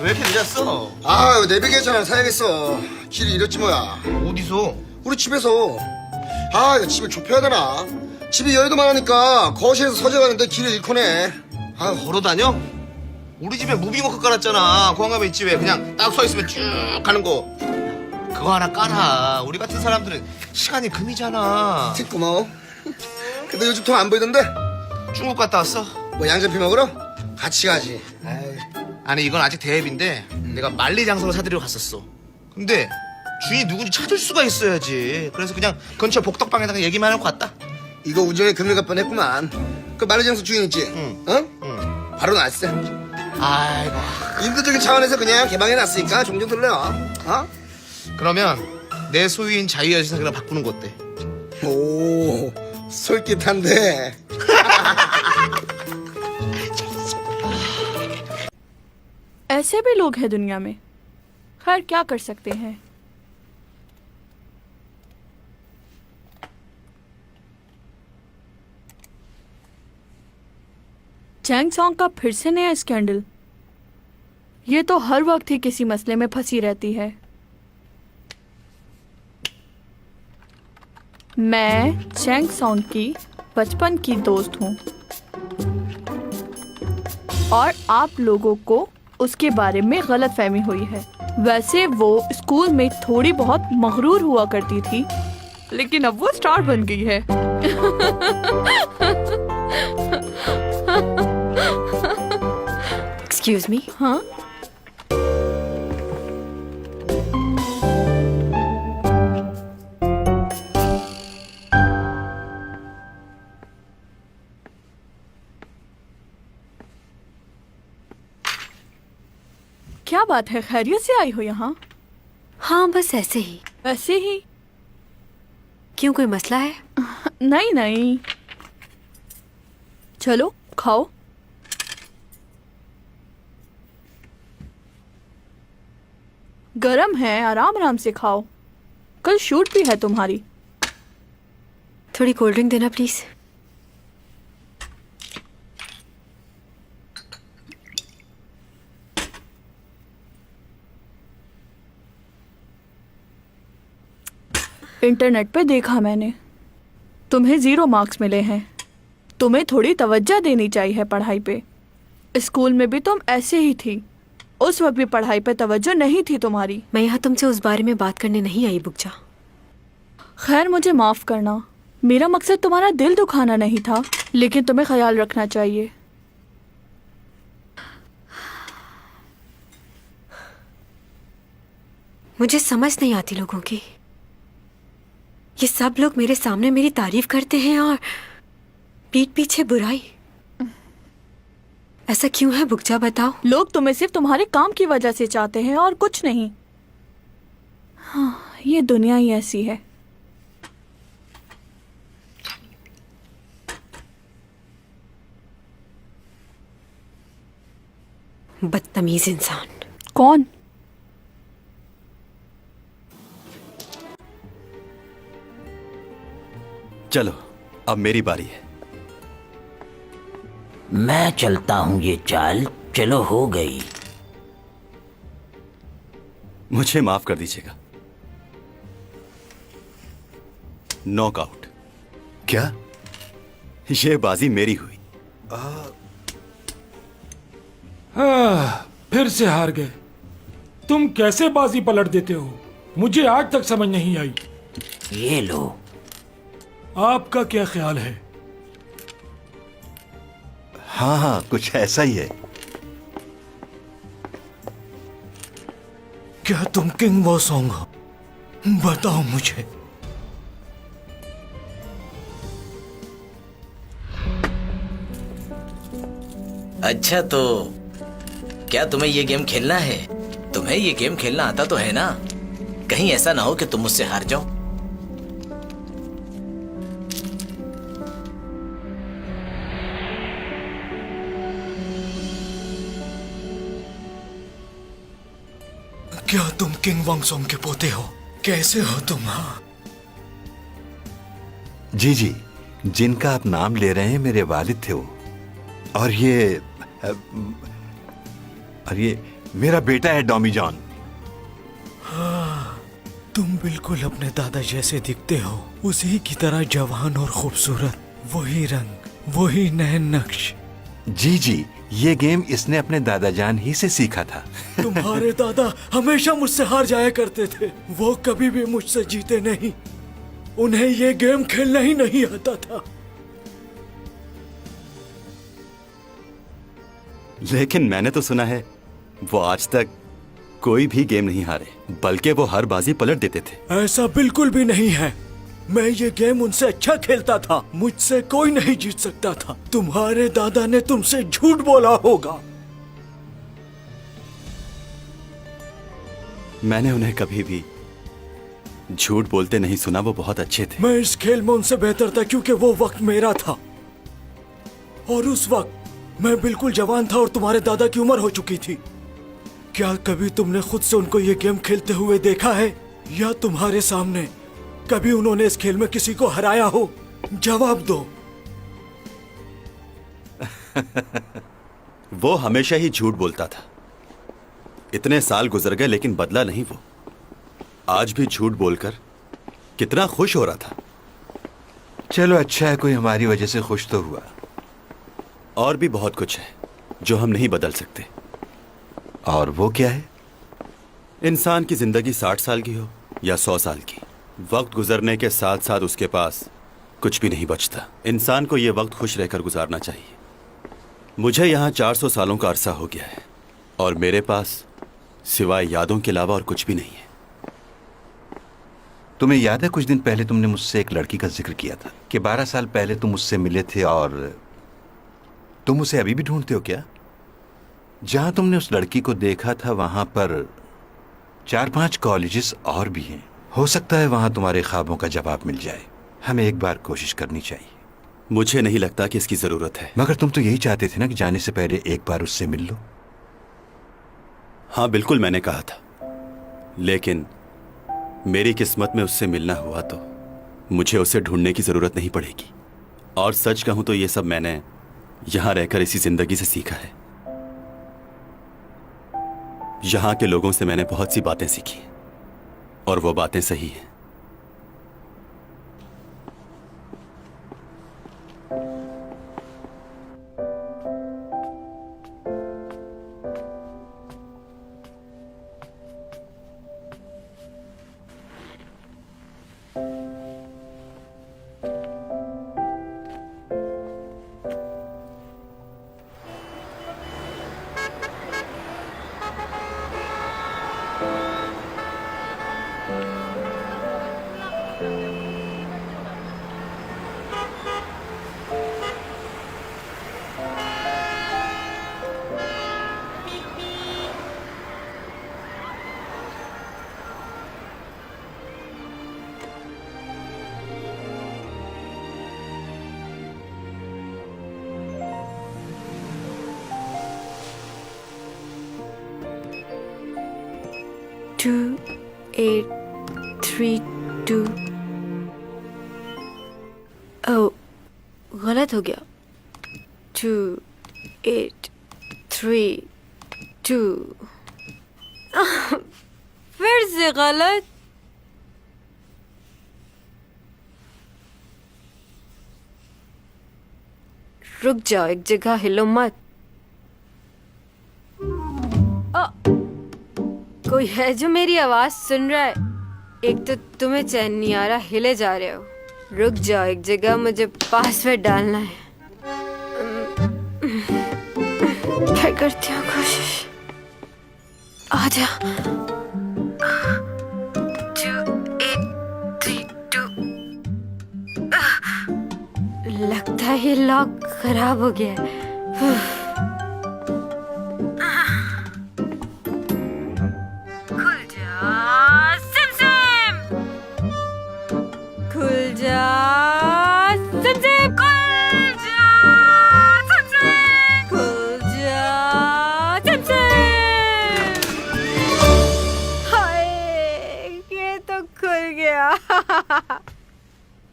왜 이렇게 늦었어? 아유 내비게이션 사야겠어. 길이 이랬지 뭐야. 어디서? 우리 집에서. 아 이거 집을 좁혀야 되나? 집이 여유도 많으니까 거실에서 서재 가는데 길을 잃고 네. 아 걸어 다녀? 우리 집에 무빙워크 깔았잖아. 공항가면 있지 왜 그냥 딱 서 있으면 쭉 가는 거. 그거 하나 깔아. 우리 같은 사람들은 시간이 금이잖아. 고마워. 근데 요즘 돈 안 보이던데? 중국 갔다 왔어? 뭐 양장피 먹으러? 같이 가지. 아니 이건 아직 대회비인데 내가 만리장성을 사드리러 갔었어. 근데 주인이 누군지 찾을 수가 있어야지. 그래서 그냥 근처 복덕방에다가 얘기만 하고 갔다. 이거 우정에 금일 갈 뻔했구만. 그 마르장수 주인 있지? 응. 바로 났어. 아이고. 인도적인 차원에서 그냥 개방해놨으니까 종종 들려. 어? 그러면 내 소유인 자유여신상이랑 바꾸는 거 어때? 오, 솔깃한데. ऐसे भी लोग हैं दुनिया में। खैर क्या कर सकते हैं। चैंग सॉन्ग का फिर से नया स्कैंडल। ये तो हर वक्त ही किसी मसले में फंसी रहती है। मैं चैंग सॉन्ग की बचपन की दोस्त हूँ और आप लोगों को उसके बारे में गलतफहमी हुई है। वैसे वो स्कूल में थोड़ी बहुत मगरूर हुआ करती थी, लेकिन अब वो स्टार बन गई है। Excuse me. हाँ, क्या बात है, खैरियत से आई हो यहाँ? हाँ बस ऐसे ही। वैसे ही? क्यों, कोई मसला है? नहीं नहीं, चलो खाओ। गरम है, आराम आराम से खाओ। कल शूट भी है तुम्हारी। थोड़ी कोल्ड ड्रिंक देना प्लीज। इंटरनेट पे देखा मैंने, तुम्हें 0 मार्क्स मिले हैं। तुम्हें थोड़ी तवज्जो देनी चाहिए पढ़ाई पे। स्कूल में भी तुम ऐसे ही थी, उस वक्त भी पढ़ाई पे तवज्जो नहीं थी तुम्हारी। मैं यहाँ तुमसे उस बारे में बात करने नहीं आई बुकजा। खैर मुझे माफ करना, मेरा मकसद तुम्हारा दिल दुखाना नहीं था, लेकिन तुम्हें ख्याल रखना चाहिए। मुझे समझ नहीं आती लोगों की। ये सब लोग मेरे सामने मेरी तारीफ करते हैं और पीठ पीछे बुराई। ऐसा क्यों है बुकजा, बताओ। लोग तुम्हें सिर्फ तुम्हारे काम की वजह से चाहते हैं और कुछ नहीं। हाँ, ये दुनिया ही ऐसी है। बदतमीज इंसान। कौन? चलो अब मेरी बारी है। मैं चलता हूँ ये चाल, चलो हो गई। मुझे माफ कर दीजिएगा। नॉकआउट। क्या? ये बाजी मेरी हुई। फिर से हार गए। तुम कैसे बाजी पलट देते हो, मुझे आज तक समझ नहीं आई। ये लो। आपका क्या ख्याल है? हाँ हाँ, कुछ ऐसा ही है। क्या तुम किंग वो सॉन्ग हो? बताओ मुझे। अच्छा तो क्या तुम्हें ये गेम खेलना है? तुम्हें ये गेम खेलना आता तो है ना? कहीं ऐसा ना हो कि तुम मुझसे हार जाओ। क्या तुम किंग वांगसोंग के पोते हो? कैसे हो तुम? हाँ जी जी, जिनका आप नाम ले रहे हैं मेरे वालिद थे वो। और ये मेरा बेटा है डॉमी जॉन। हाँ, तुम बिल्कुल अपने दादा जैसे दिखते हो, उसी की तरह जवान और खूबसूरत। वही रंग, वही नैन नक्श। जी जी, ये गेम इसने अपने दादा जान ही से सीखा था। तुम्हारे दादा हमेशा मुझसे हार जाया करते थे। वो कभी भी मुझसे जीते नहीं। उन्हें ये गेम खेलना ही नहीं आता था। लेकिन मैंने तो सुना है वो आज तक कोई भी गेम नहीं हारे, बल्कि वो हर बाजी पलट देते थे। ऐसा बिल्कुल भी नहीं है। मैं ये गेम उनसे अच्छा खेलता था। मुझसे कोई नहीं जीत सकता था। तुम्हारे दादा ने तुमसे झूठ बोला होगा। मैंने उन्हें कभी भी झूठ बोलते नहीं सुना। वो बहुत अच्छे थे। मैं इस खेल में उनसे बेहतर था क्योंकि वो वक्त मेरा था, और उस वक्त मैं बिल्कुल जवान था और तुम्हारे दादा की उम्र हो चुकी थी। क्या कभी तुमने खुद से उनको ये गेम खेलते हुए देखा है, या तुम्हारे सामने कभी उन्होंने इस खेल में किसी को हराया हो? जवाब दो। वो हमेशा ही झूठ बोलता था। इतने साल गुजर गए लेकिन बदला नहीं वो। आज भी झूठ बोलकर कितना खुश हो रहा था। चलो अच्छा है, कोई हमारी वजह से खुश तो हुआ। और भी बहुत कुछ है जो हम नहीं बदल सकते। और वो क्या है? इंसान की जिंदगी 60 साल की हो या 100 साल की, वक्त गुजरने के साथ साथ उसके पास कुछ भी नहीं बचता। इंसान को यह वक्त खुश रहकर गुजारना चाहिए। मुझे यहाँ 400 सालों का अरसा हो गया है और मेरे पास सिवाय यादों के अलावा और कुछ भी नहीं है। तुम्हें याद है कुछ दिन पहले तुमने मुझसे एक लड़की का जिक्र किया था कि 12 साल पहले तुम उससे मिले थे, और तुम उसे अभी भी ढूंढते हो क्या? जहां तुमने उस लड़की को देखा था वहां पर 4-5 कॉलेजेस और भी हैं। हो सकता है वहां तुम्हारे ख्वाबों का जवाब मिल जाए। हमें एक बार कोशिश करनी चाहिए। मुझे नहीं लगता कि इसकी जरूरत है। मगर तुम तो यही चाहते थे ना कि जाने से पहले एक बार उससे मिल लो। हाँ बिल्कुल, मैंने कहा था, लेकिन मेरी किस्मत में उससे मिलना हुआ तो मुझे उसे ढूंढने की जरूरत नहीं पड़ेगी। और सच कहूं तो ये सब मैंने यहां रहकर इसी जिंदगी से सीखा है। यहां के लोगों से मैंने बहुत सी बातें सीखी और वो बातें सही हैं। Two, 8, 3, 2। ओह, गलत हो गया। 2, 8, 3, 2। फिर से गलत। रुक जाओ, एक जगह हिलो मत। कोई है जो मेरी आवाज सुन रहा है? एक तो तुम्हें चैन नहीं आ रहा, हिले जा रहे हो। रुक जाओ एक जगह, मुझे पासवर्ड डालना है। ट्राई करती हूँ कोशिश। आ जा। 2, 8, 3, 2। लगता है ये लॉक खराब हो गया है।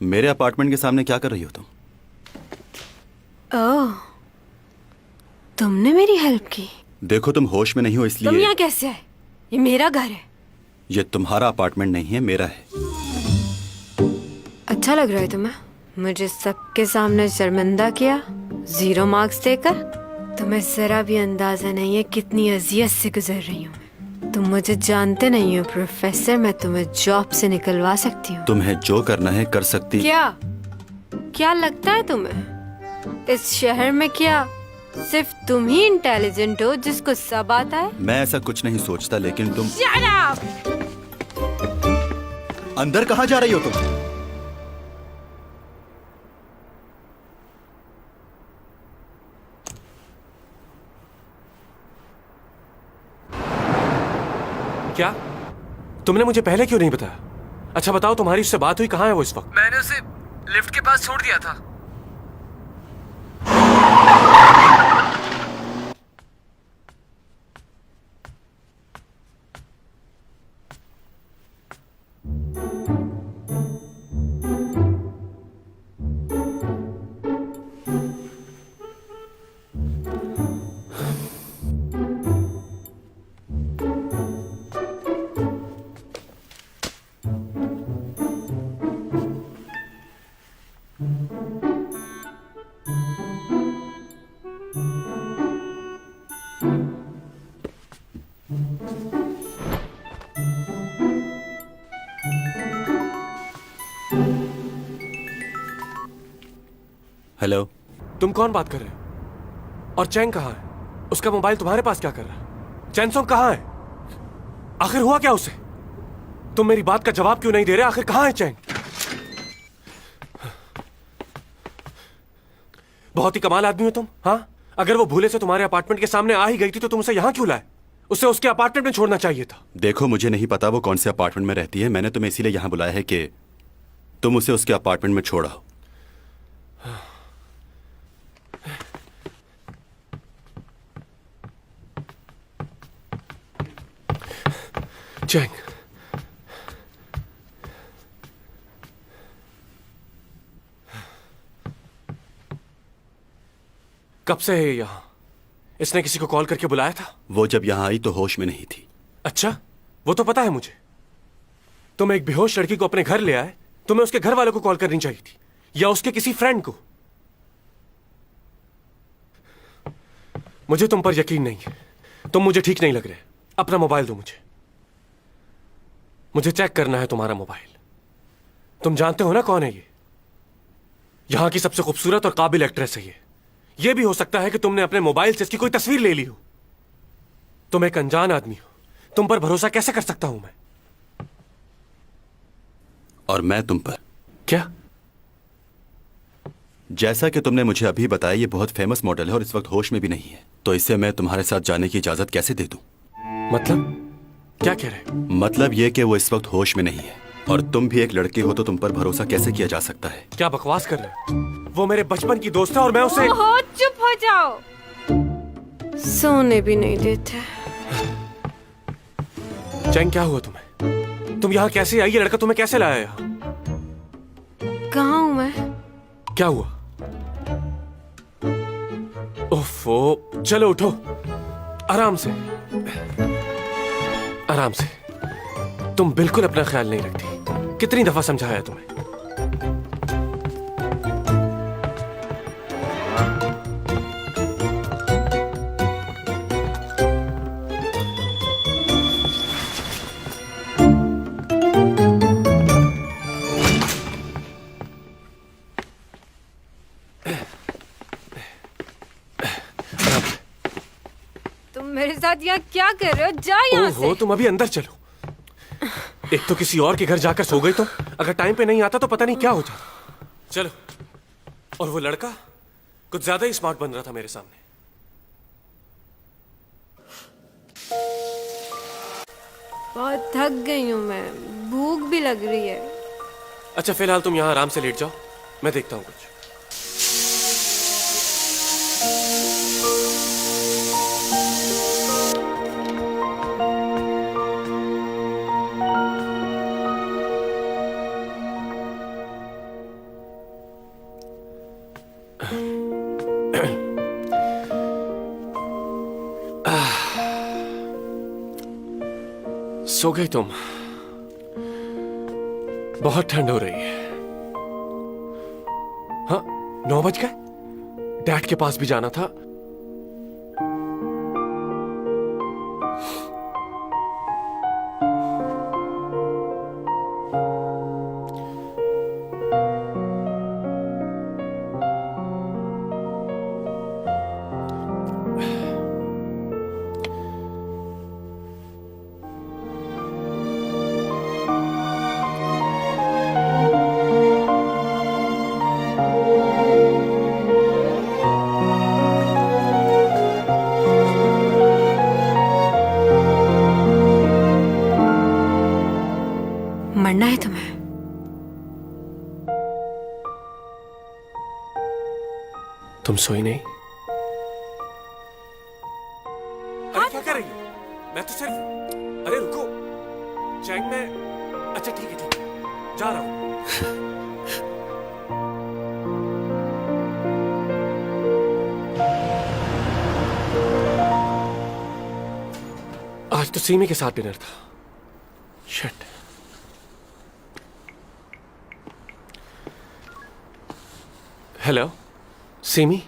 मेरे अपार्टमेंट के सामने क्या कर रही हो तुम? ओह, तुमने मेरी हेल्प की। देखो तुम होश में नहीं हो तुम इसलिए। यहाँ कैसे आए? ये मेरा घर है। ये तुम्हारा अपार्टमेंट नहीं है, मेरा है। अच्छा लग रहा है तुम्हें? मुझे सबके सामने शर्मिंदा किया, 0 मार्क्स देकर। तुम्हें जरा भी अंदाजा नहीं है कितनी अजियत से गुजर रही हूँ। तुम मुझे जानते नहीं हो प्रोफेसर, मैं तुम्हें जॉब से निकलवा सकती हूँ। तुम्हें जो करना है कर सकती। क्या लगता है तुम्हें इस शहर में क्या सिर्फ तुम ही इंटेलिजेंट हो जिसको सब आता है। मैं ऐसा कुछ नहीं सोचता, लेकिन तुम Shut up! अंदर कहाँ जा रही हो तुम? क्या तुमने मुझे पहले क्यों नहीं बताया? अच्छा बताओ, तुम्हारी उससे बात हुई? कहाँ है वो इस वक्त? मैंने उसे लिफ्ट के पास छोड़ दिया था। हेलो, तुम कौन बात कर रहे हो? और चैंग कहाँ है? उसका मोबाइल तुम्हारे पास क्या कर रहा है? चैनसोंग कहाँ है? आखिर हुआ क्या उसे? तुम मेरी बात का जवाब क्यों नहीं दे रहे? आखिर कहाँ है चैंग? बहुत ही कमाल आदमी हो तुम। हाँ, अगर वो भूले से तुम्हारे अपार्टमेंट के सामने आ ही गई थी तो तुम उसे यहाँ क्यों लाए? उसे उसके अपार्टमेंट में छोड़ना चाहिए था। देखो, मुझे नहीं पता वो कौन से अपार्टमेंट में रहती है। मैंने तुम्हें इसीलिए यहाँ बुलाया है कि तुम उसे उसके अपार्टमेंट में छोड़ाओ। चैंग, कब से है यहाँ? इसने किसी को कॉल करके बुलाया था? वो जब यहाँ आई तो होश में नहीं थी। अच्छा, वो तो पता है मुझे। तुम एक बेहोश लड़की को अपने घर ले आए, तुम्हें उसके घर वालों को कॉल करनी चाहिए थी, या उसके किसी फ्रेंड को। मुझे तुम पर यकीन नहीं है। तुम मुझे ठीक नहीं लग रहे। अपना मोबाइल दो मुझे चेक करना है तुम्हारा मोबाइल। तुम जानते हो ना कौन है ये? यहां की सबसे खूबसूरत और काबिल एक्ट्रेस है ये भी हो सकता है कि तुमने अपने मोबाइल से इसकी कोई तस्वीर ले ली हो। तुम एक अनजान आदमी हो, तुम पर भरोसा कैसे कर सकता हूं मैं? और मैं तुम पर? क्या? जैसा कि तुमने मुझे अभी बताया, ये बहुत फेमस मॉडल है और इस वक्त होश में भी नहीं है, तो इसे मैं तुम्हारे साथ जाने की इजाजत कैसे दे दूं? मतलब क्या कह रहे? मतलब ये कि वो इस वक्त होश में नहीं है, और तुम भी एक लड़की हो तो तुम पर भरोसा कैसे किया जा सकता है? क्या बकवास कर रहे हो? वो मेरे बचपन की दोस्त है और मैं उसे... ओहो, चुप हो जाओ। सोने भी नहीं देते। चैंग, क्या हुआ तुम्हें? तुम यहाँ कैसे आई? ये लड़का तुम्हें कैसे लाया यहाँ? कहाँ हूँ मैं? क्या हुआ? ओफो, चलो उठो, आराम से आराम से। तुम बिल्कुल अपना ख्याल नहीं रखती। कितनी दफा समझाया तुम्हें? मेरे साथ यहाँ क्या कर रहे हो? जा यहाँ से। ओहो, तुम अभी अंदर चलो। एक तो किसी और के घर जाकर सो गई तुम। अगर टाइम पे नहीं आता तो पता नहीं क्या हो जाता। चलो। और वो लड़का कुछ ज्यादा ही स्मार्ट बन रहा था मेरे सामने। बहुत थक गई हूँ मैं, भूख भी लग रही है। अच्छा, फिलहाल तुम यहाँ आराम से लेट जाओ, मैं देखता हूँ कुछ। सो गई तुम? बहुत ठंड हो रही है। हाँ, 9 बज गए। डैड के पास भी जाना था। तुम सोई नहीं? अरे क्या कर रही हो? मैं तो सिर्फ, अरे रुको चैंग, में अच्छा ठीक है जा रहा हूं। आज तो सीमी के साथ डिनर था। शिट। हेलो सीमी,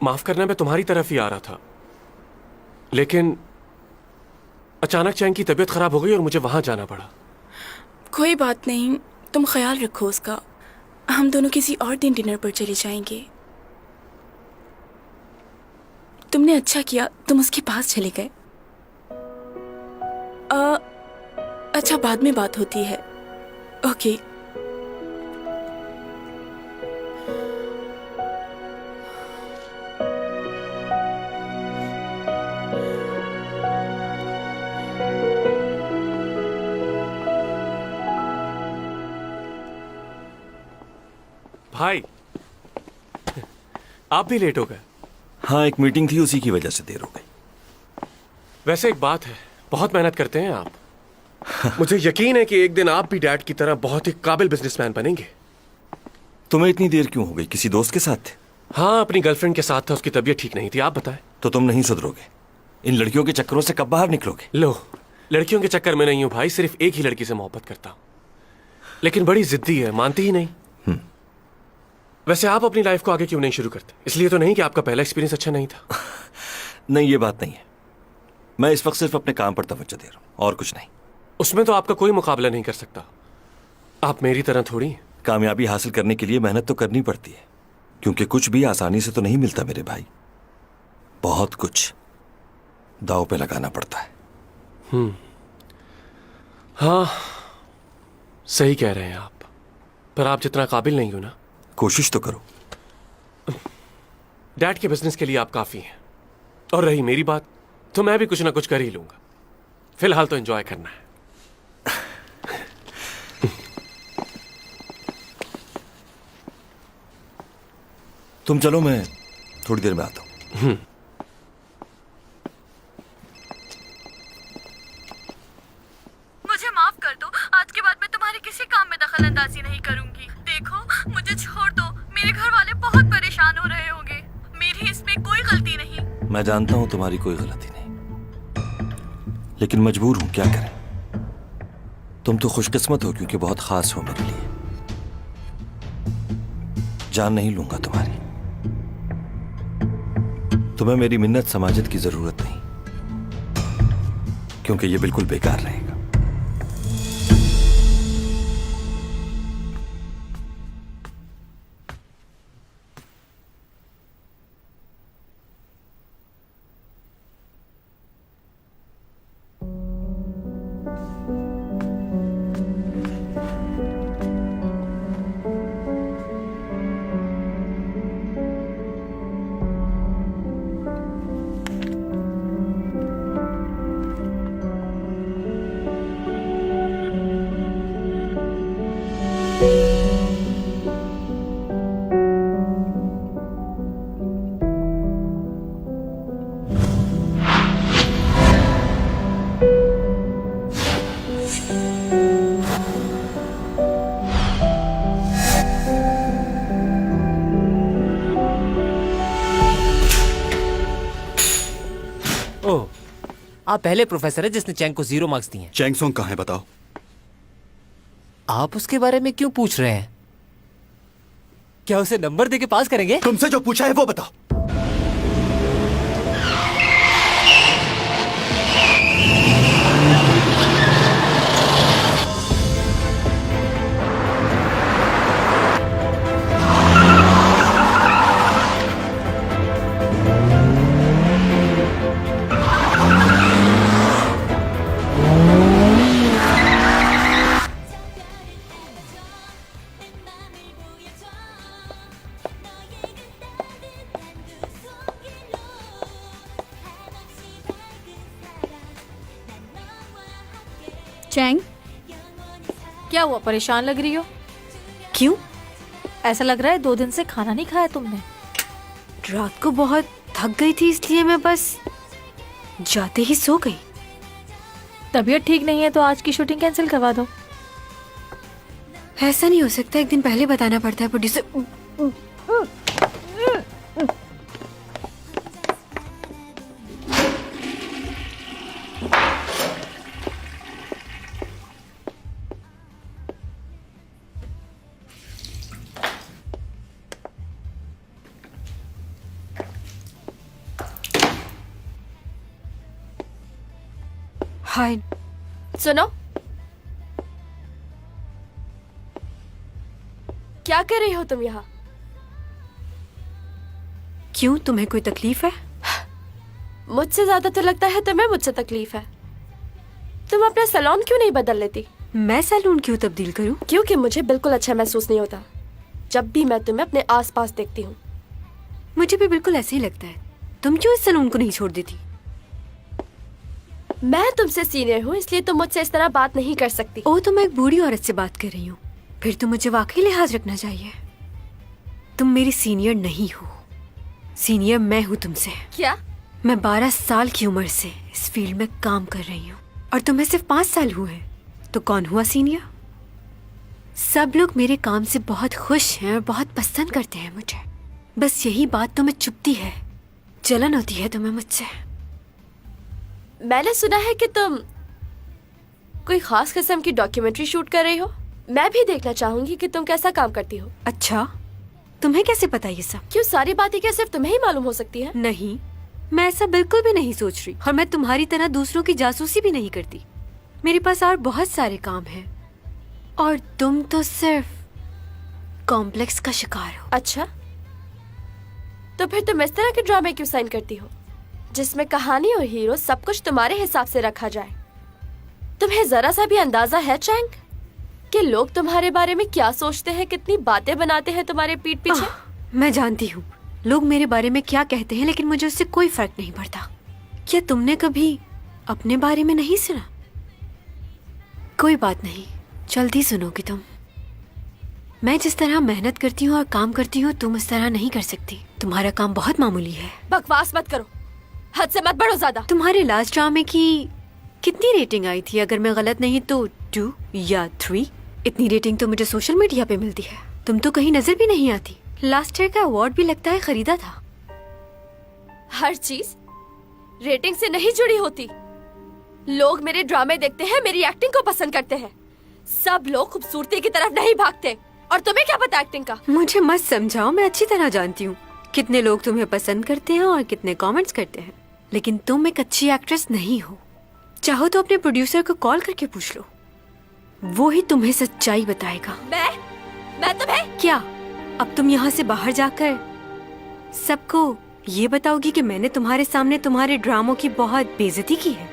माफ करना, मैं तुम्हारी तरफ ही आ रहा था, लेकिन अचानक चैंग की तबीयत खराब हो गई और मुझे वहां जाना पड़ा। कोई बात नहीं, तुम ख्याल रखो उसका। हम दोनों किसी और दिन डिनर पर चले जाएंगे। तुमने अच्छा किया, तुम उसके पास चले गए। अच्छा, बाद में बात होती है। ओके। भाई, आप भी लेट हो गए। हाँ, एक मीटिंग थी, उसी की वजह से देर हो गई। वैसे एक बात है, बहुत मेहनत करते हैं आप। मुझे यकीन है कि एक दिन आप भी डैड की तरह बहुत ही काबिल बिजनेसमैन बनेंगे। तुम्हें इतनी देर क्यों हो गई? किसी दोस्त के साथ थे? हाँ, अपनी गर्लफ्रेंड के साथ था, उसकी तबीयत ठीक नहीं थी। आप बताएं। तो तुम नहीं सुधरोगे? इन लड़कियों के चक्करों से कब बाहर निकलोगे? लो, लड़कियों के चक्कर में नहीं हूं भाई, सिर्फ एक ही लड़की से मोहब्बत करता हूं, लेकिन बड़ी जिद्दी है, मानती ही नहीं। वैसे आप अपनी लाइफ को आगे क्यों नहीं शुरू करते? इसलिए तो नहीं कि आपका पहला एक्सपीरियंस अच्छा नहीं था? नहीं, ये बात नहीं है। मैं इस वक्त सिर्फ अपने काम पर तवज्जो दे रहा हूं, और कुछ नहीं। उसमें तो आपका कोई मुकाबला नहीं कर सकता। आप मेरी तरह थोड़ी हैं। कामयाबी हासिल करने के लिए मेहनत तो करनी पड़ती है, क्योंकि कुछ भी आसानी से तो नहीं मिलता मेरे भाई। बहुत कुछ दांव पे लगाना पड़ता है। हाँ, सही कह रहे हैं आप, पर आप जितना काबिल नहीं हो ना। कोशिश तो करो। डैड के बिजनेस के लिए आप काफी हैं, और रही मेरी बात, तो मैं भी कुछ ना कुछ कर ही लूंगा। फिलहाल तो एंजॉय करना है। तुम चलो, मैं थोड़ी देर में आता हूं। मुझे माफ कर दो, आज के बाद मैं तुम्हारे किसी काम में दखल अंदाजी नहीं करूंगी। देखो, मुझे छोड़ दो, मेरे घर वाले बहुत परेशान हो रहे होंगे। मेरी इसमें कोई गलती नहीं। मैं जानता हूं तुम्हारी कोई गलती नहीं, लेकिन मजबूर हूं, क्या करें। तुम तो खुशकिस्मत हो क्योंकि बहुत खास हो मेरे लिए। जान नहीं लूंगा तुम्हारी। तुम्हें मेरी मिन्नत समाजत की जरूरत नहीं, क्योंकि ये बिल्कुल बेकार रहेगा। ओह, आप पहले प्रोफेसर है जिसने चैंग को 0 मार्क्स दिए हैं। चैंग सोंग कहाँ है बताओ? आप उसके बारे में क्यों पूछ रहे हैं? क्या उसे नंबर देके पास करेंगे? तुमसे जो पूछा है वो बताओ। चैंग, क्या हुआ, परेशान लग रही हो? क्यों? ऐसा लग रहा है 2 दिन से खाना नहीं खाया तुमने। रात को बहुत थक गई थी, इसलिए मैं बस जाते ही सो गई। तबीयत ठीक नहीं है तो आज की शूटिंग कैंसिल करवा दो। ऐसा नहीं हो सकता, एक दिन पहले बताना पड़ता है प्रोड्यूसर। हाय। सुनो, क्या कर रही हो तुम यहाँ? क्यों, तुम्हें कोई तकलीफ है? मुझसे ज्यादा तो लगता है तुम्हें मुझसे तकलीफ है। तुम अपना सैलून क्यों नहीं बदल लेती? मैं सैलून क्यों तब्दील करूं? क्योंकि मुझे बिल्कुल अच्छा महसूस नहीं होता जब भी मैं तुम्हें अपने आसपास देखती हूँ। मुझे भी बिल्कुल ऐसे ही लगता है। तुम क्यों इस सैलून को नहीं छोड़ देती? मैं तुमसे सीनियर हूँ, इसलिए तुम मुझसे इस तरह बात नहीं कर सकती। ओ, तो मैं एक बूढ़ी औरत से बात कर रही हूँ, फिर तो मुझे वाकई लिहाज रखना चाहिए। तुम मेरी सीनियर नहीं हो, सीनियर मैं हूँ तुमसे। क्या? मैं 12 साल की उम्र से इस फील्ड में काम कर रही हूँ और तुम्हें सिर्फ 5 साल हुए हैं, तो कौन हुआ सीनियर? सब लोग मेरे काम से बहुत खुश हैं और बहुत पसंद करते हैं मुझे। बस यही बात तुम्हें चुभती है, जलन होती है तुम्हें मुझसे। मैंने सुना है कि तुम कोई खास किस्म की डॉक्यूमेंट्री शूट कर रही हो। मैं भी देखना चाहूंगी कि तुम कैसा काम करती हो। अच्छा, तुम्हें कैसे पता ये सब? क्यों, सारी बातें क्या सिर्फ तुम्हें ही मालूम हो सकती है? नहीं, मैं ऐसा बिल्कुल भी नहीं सोच रही, और मैं तुम्हारी तरह दूसरों की जासूसी भी नहीं करती। मेरे पास और बहुत सारे काम हैं, और तुम तो सिर्फ कॉम्प्लेक्स का शिकार हो। अच्छा, तो फिर तुम इस तरह के ड्रामे क्यों साइन करती हो जिसमें कहानी और हीरो सब कुछ तुम्हारे हिसाब से रखा जाए? तुम्हें जरा सा भी अंदाजा है चैंग कि लोग तुम्हारे बारे में क्या सोचते हैं, कितनी बातें बनाते हैं तुम्हारे पीठ पीछे? मैं जानती हूँ लोग मेरे बारे में क्या कहते हैं, लेकिन मुझे उससे कोई फर्क नहीं पड़ता। क्या तुमने कभी अपने बारे में नहीं सुना? कोई बात नहीं, जल्दी सुनोगी तुम। मैं जिस तरह मेहनत करती हूँ और काम करती हूँ, तुम उस तरह नहीं कर सकती। तुम्हारा काम बहुत मामूली है। बकवास मत करो, हद से मत बढ़ो ज्यादा। तुम्हारे लास्ट ड्रामे की कितनी रेटिंग आई थी? अगर मैं गलत नहीं तो 2 या 3। इतनी रेटिंग तो मुझे सोशल मीडिया पे मिलती है, तुम तो कहीं नजर भी नहीं आती। लास्ट ईयर का अवार्ड भी लगता है खरीदा था। हर चीज रेटिंग से नहीं जुड़ी होती। लोग मेरे ड्रामे देखते हैं, मेरी एक्टिंग को पसंद करते हैं। सब लोग खूबसूरती की तरफ नहीं भागते, और तुम्हें क्या पता एक्टिंग का? मुझे मत समझाओ, मैं अच्छी तरह जानती हूँ कितने लोग तुम्हें पसंद करते हैं और कितने कमेंट्स करते हैं। लेकिन तुम एक अच्छी एक्ट्रेस नहीं हो। चाहो तो अपने प्रोड्यूसर को कॉल करके पूछ लो, वो ही तुम्हें सच्चाई बताएगा। मैं तुम्हें क्या अब तुम यहाँ से बाहर जाकर सबको ये बताओगी कि मैंने तुम्हारे सामने तुम्हारे ड्रामों की बहुत बेइज्जती की है?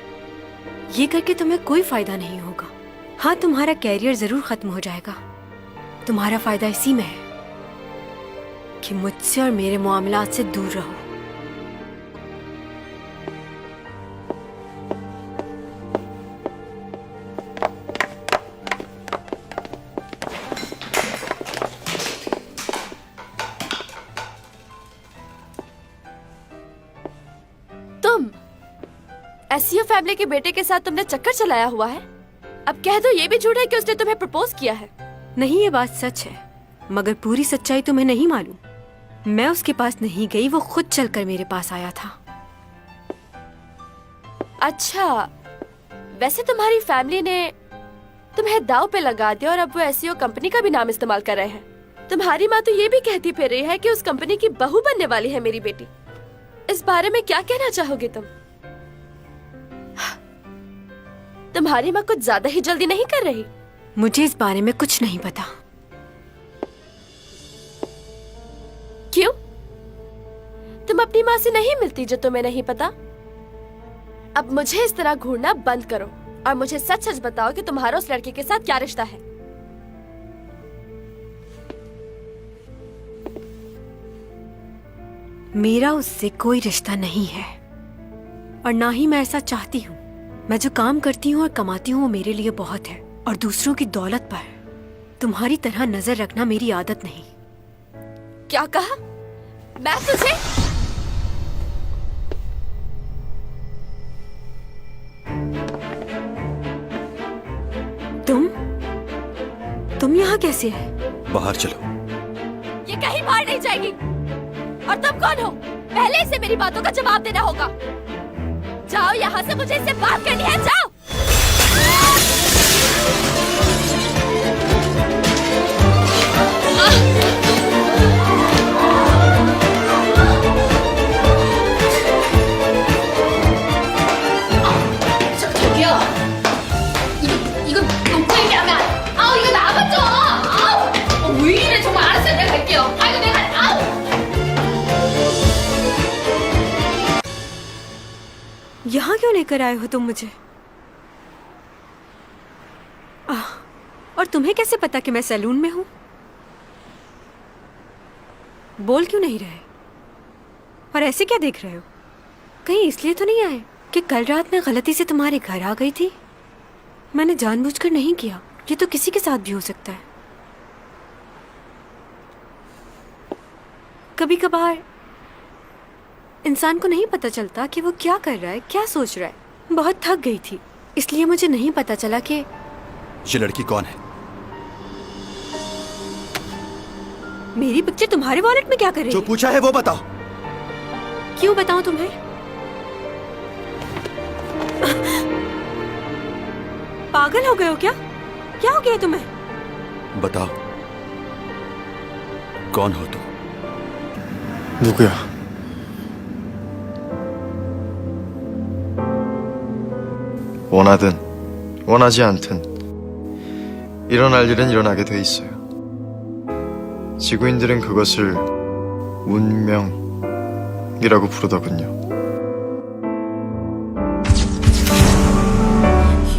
ये करके तुम्हें कोई फायदा नहीं होगा। हाँ, तुम्हारा कैरियर जरूर खत्म हो जाएगा। तुम्हारा फायदा इसी में है कि मुझसे और मेरे मामलात से दूर रहो। तुम एसईओ फैमिली के बेटे के साथ तुमने चक्कर चलाया हुआ है। अब कह दो ये भी झूठ है कि उसने तुम्हें प्रपोज किया है। नहीं, ये बात सच है, मगर पूरी सच्चाई तुम्हें नहीं मालूम। मैं उसके पास नहीं गई, वो खुद चलकर मेरे पास आया था। अच्छा, वैसे तुम्हारी फैमिली ने तुम्हें दाव पे लगा दिया और अब वो एसईओ कंपनी का भी नाम इस्तेमाल कर रहे हैं। तुम्हारी माँ तो ये भी कहती फिर रही है कि उस कंपनी की बहू बनने वाली है मेरी बेटी। इस बारे में क्या कहना चाहोगे तुम? तुम्हारी माँ कुछ ज्यादा ही जल्दी नहीं कर रही? मुझे इस बारे में कुछ नहीं पता। क्यों? तुम अपनी माँ से नहीं मिलती जो तुम्हें नहीं पता? अब मुझे इस तरह घूरना बंद करो और मुझे सच सच बताओ कि तुम्हारा उस लड़के के साथ क्या रिश्ता है। मेरा उससे कोई रिश्ता नहीं है, और ना ही मैं ऐसा चाहती हूँ। मैं जो काम करती हूँ और कमाती हूँ वो मेरे लिए बहुत है, और दूसरों की दौलत पर तुम्हारी तरह नजर रखना मेरी आदत नहीं। क्या कहा? मैं तुझे तुम यहाँ कैसे है? बाहर चलो। ये कहीं बाहर नहीं जाएगी। और तुम कौन हो? पहले से मेरी बातों का जवाब देना होगा। जाओ यहाँ से, मुझे इससे बात करनी है। जाओ। 저기요. 이거 놓고 얘기하면 아우 이거 나가죠. 아우 왜 이래 정말 알았어요. 내가 갈게요. 아이고 내가 아우. यहाँ क्यों लेकर आए हो तुम मुझे? और तुम्हें कैसे पता कि मैं सैलून में हूँ? बोल क्यों नहीं रहे? और ऐसे क्या देख रहे हो? कहीं इसलिए तो नहीं आए कि कल रात मैं गलती से तुम्हारे घर आ गई थी? मैंने जानबूझकर नहीं किया। ये तो किसी के साथ भी हो सकता है। कभी कभार इंसान को नहीं पता चलता कि वो क्या कर रहा है, क्या सोच रहा है। बहुत थक गई थी, इसलिए मुझे नहीं पता चला कि ये लड़की कौन है? मेरी पिक्चर तुम्हारे वॉलेट में क्या कर रही जो है? पूछा है वो बताओ। क्यों बताऊं तुम्हें? पागल हो गए हो क्या? क्या हो गया तुम्हें? बताओ, कौन हो तुम? 누구야? 원하든 원하지 않든 일어날 일은 일어나게 돼 있어요. 지구인들은 그것을 운명이라고 부르더군요.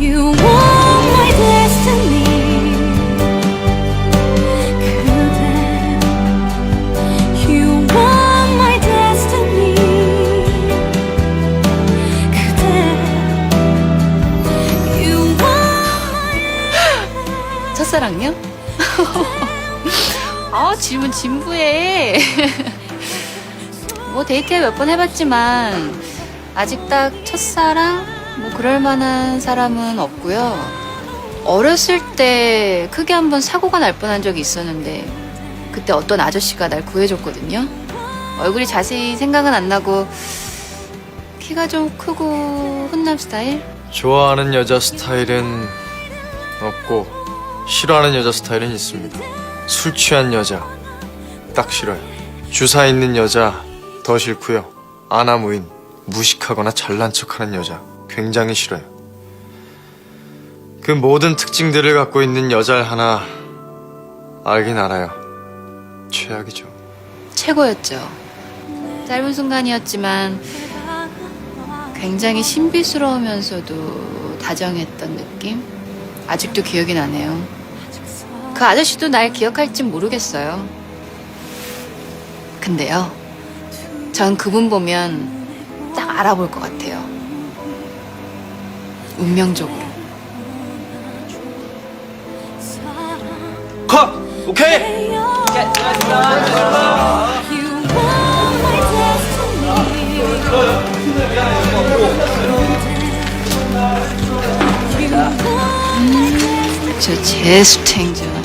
You want my destiny. 그대. You want my destiny. 그대. You want. 첫사랑요? 질문 진부해. 뭐 데이트 몇 번 해봤지만 아직 딱 첫사랑? 뭐 그럴 만한 사람은 없고요. 어렸을 때 크게 한번 사고가 날 뻔한 적이 있었는데 그때 어떤 아저씨가 날 구해줬거든요. 얼굴이 자세히 생각은 안 나고 키가 좀 크고 훈남 스타일? 좋아하는 여자 스타일은 없고 싫어하는 여자 스타일은 있습니다. 술 취한 여자 딱 싫어요. 주사 있는 여자 더 싫고요. 아나무인 무식하거나 잘난 척하는 여자 굉장히 싫어요. 그 모든 특징들을 갖고 있는 여자를 하나 알긴 알아요. 최악이죠. 최고였죠. 짧은 순간이었지만 굉장히 신비스러우면서도 다정했던 느낌? 아직도 기억이 나네요. 그 아저씨도 날 기억할진 모르겠어요. 근데요, 전 그분 보면 딱 알아볼 것 같아요. 운명적으로. 컷! 오케이! 저 재수탱전.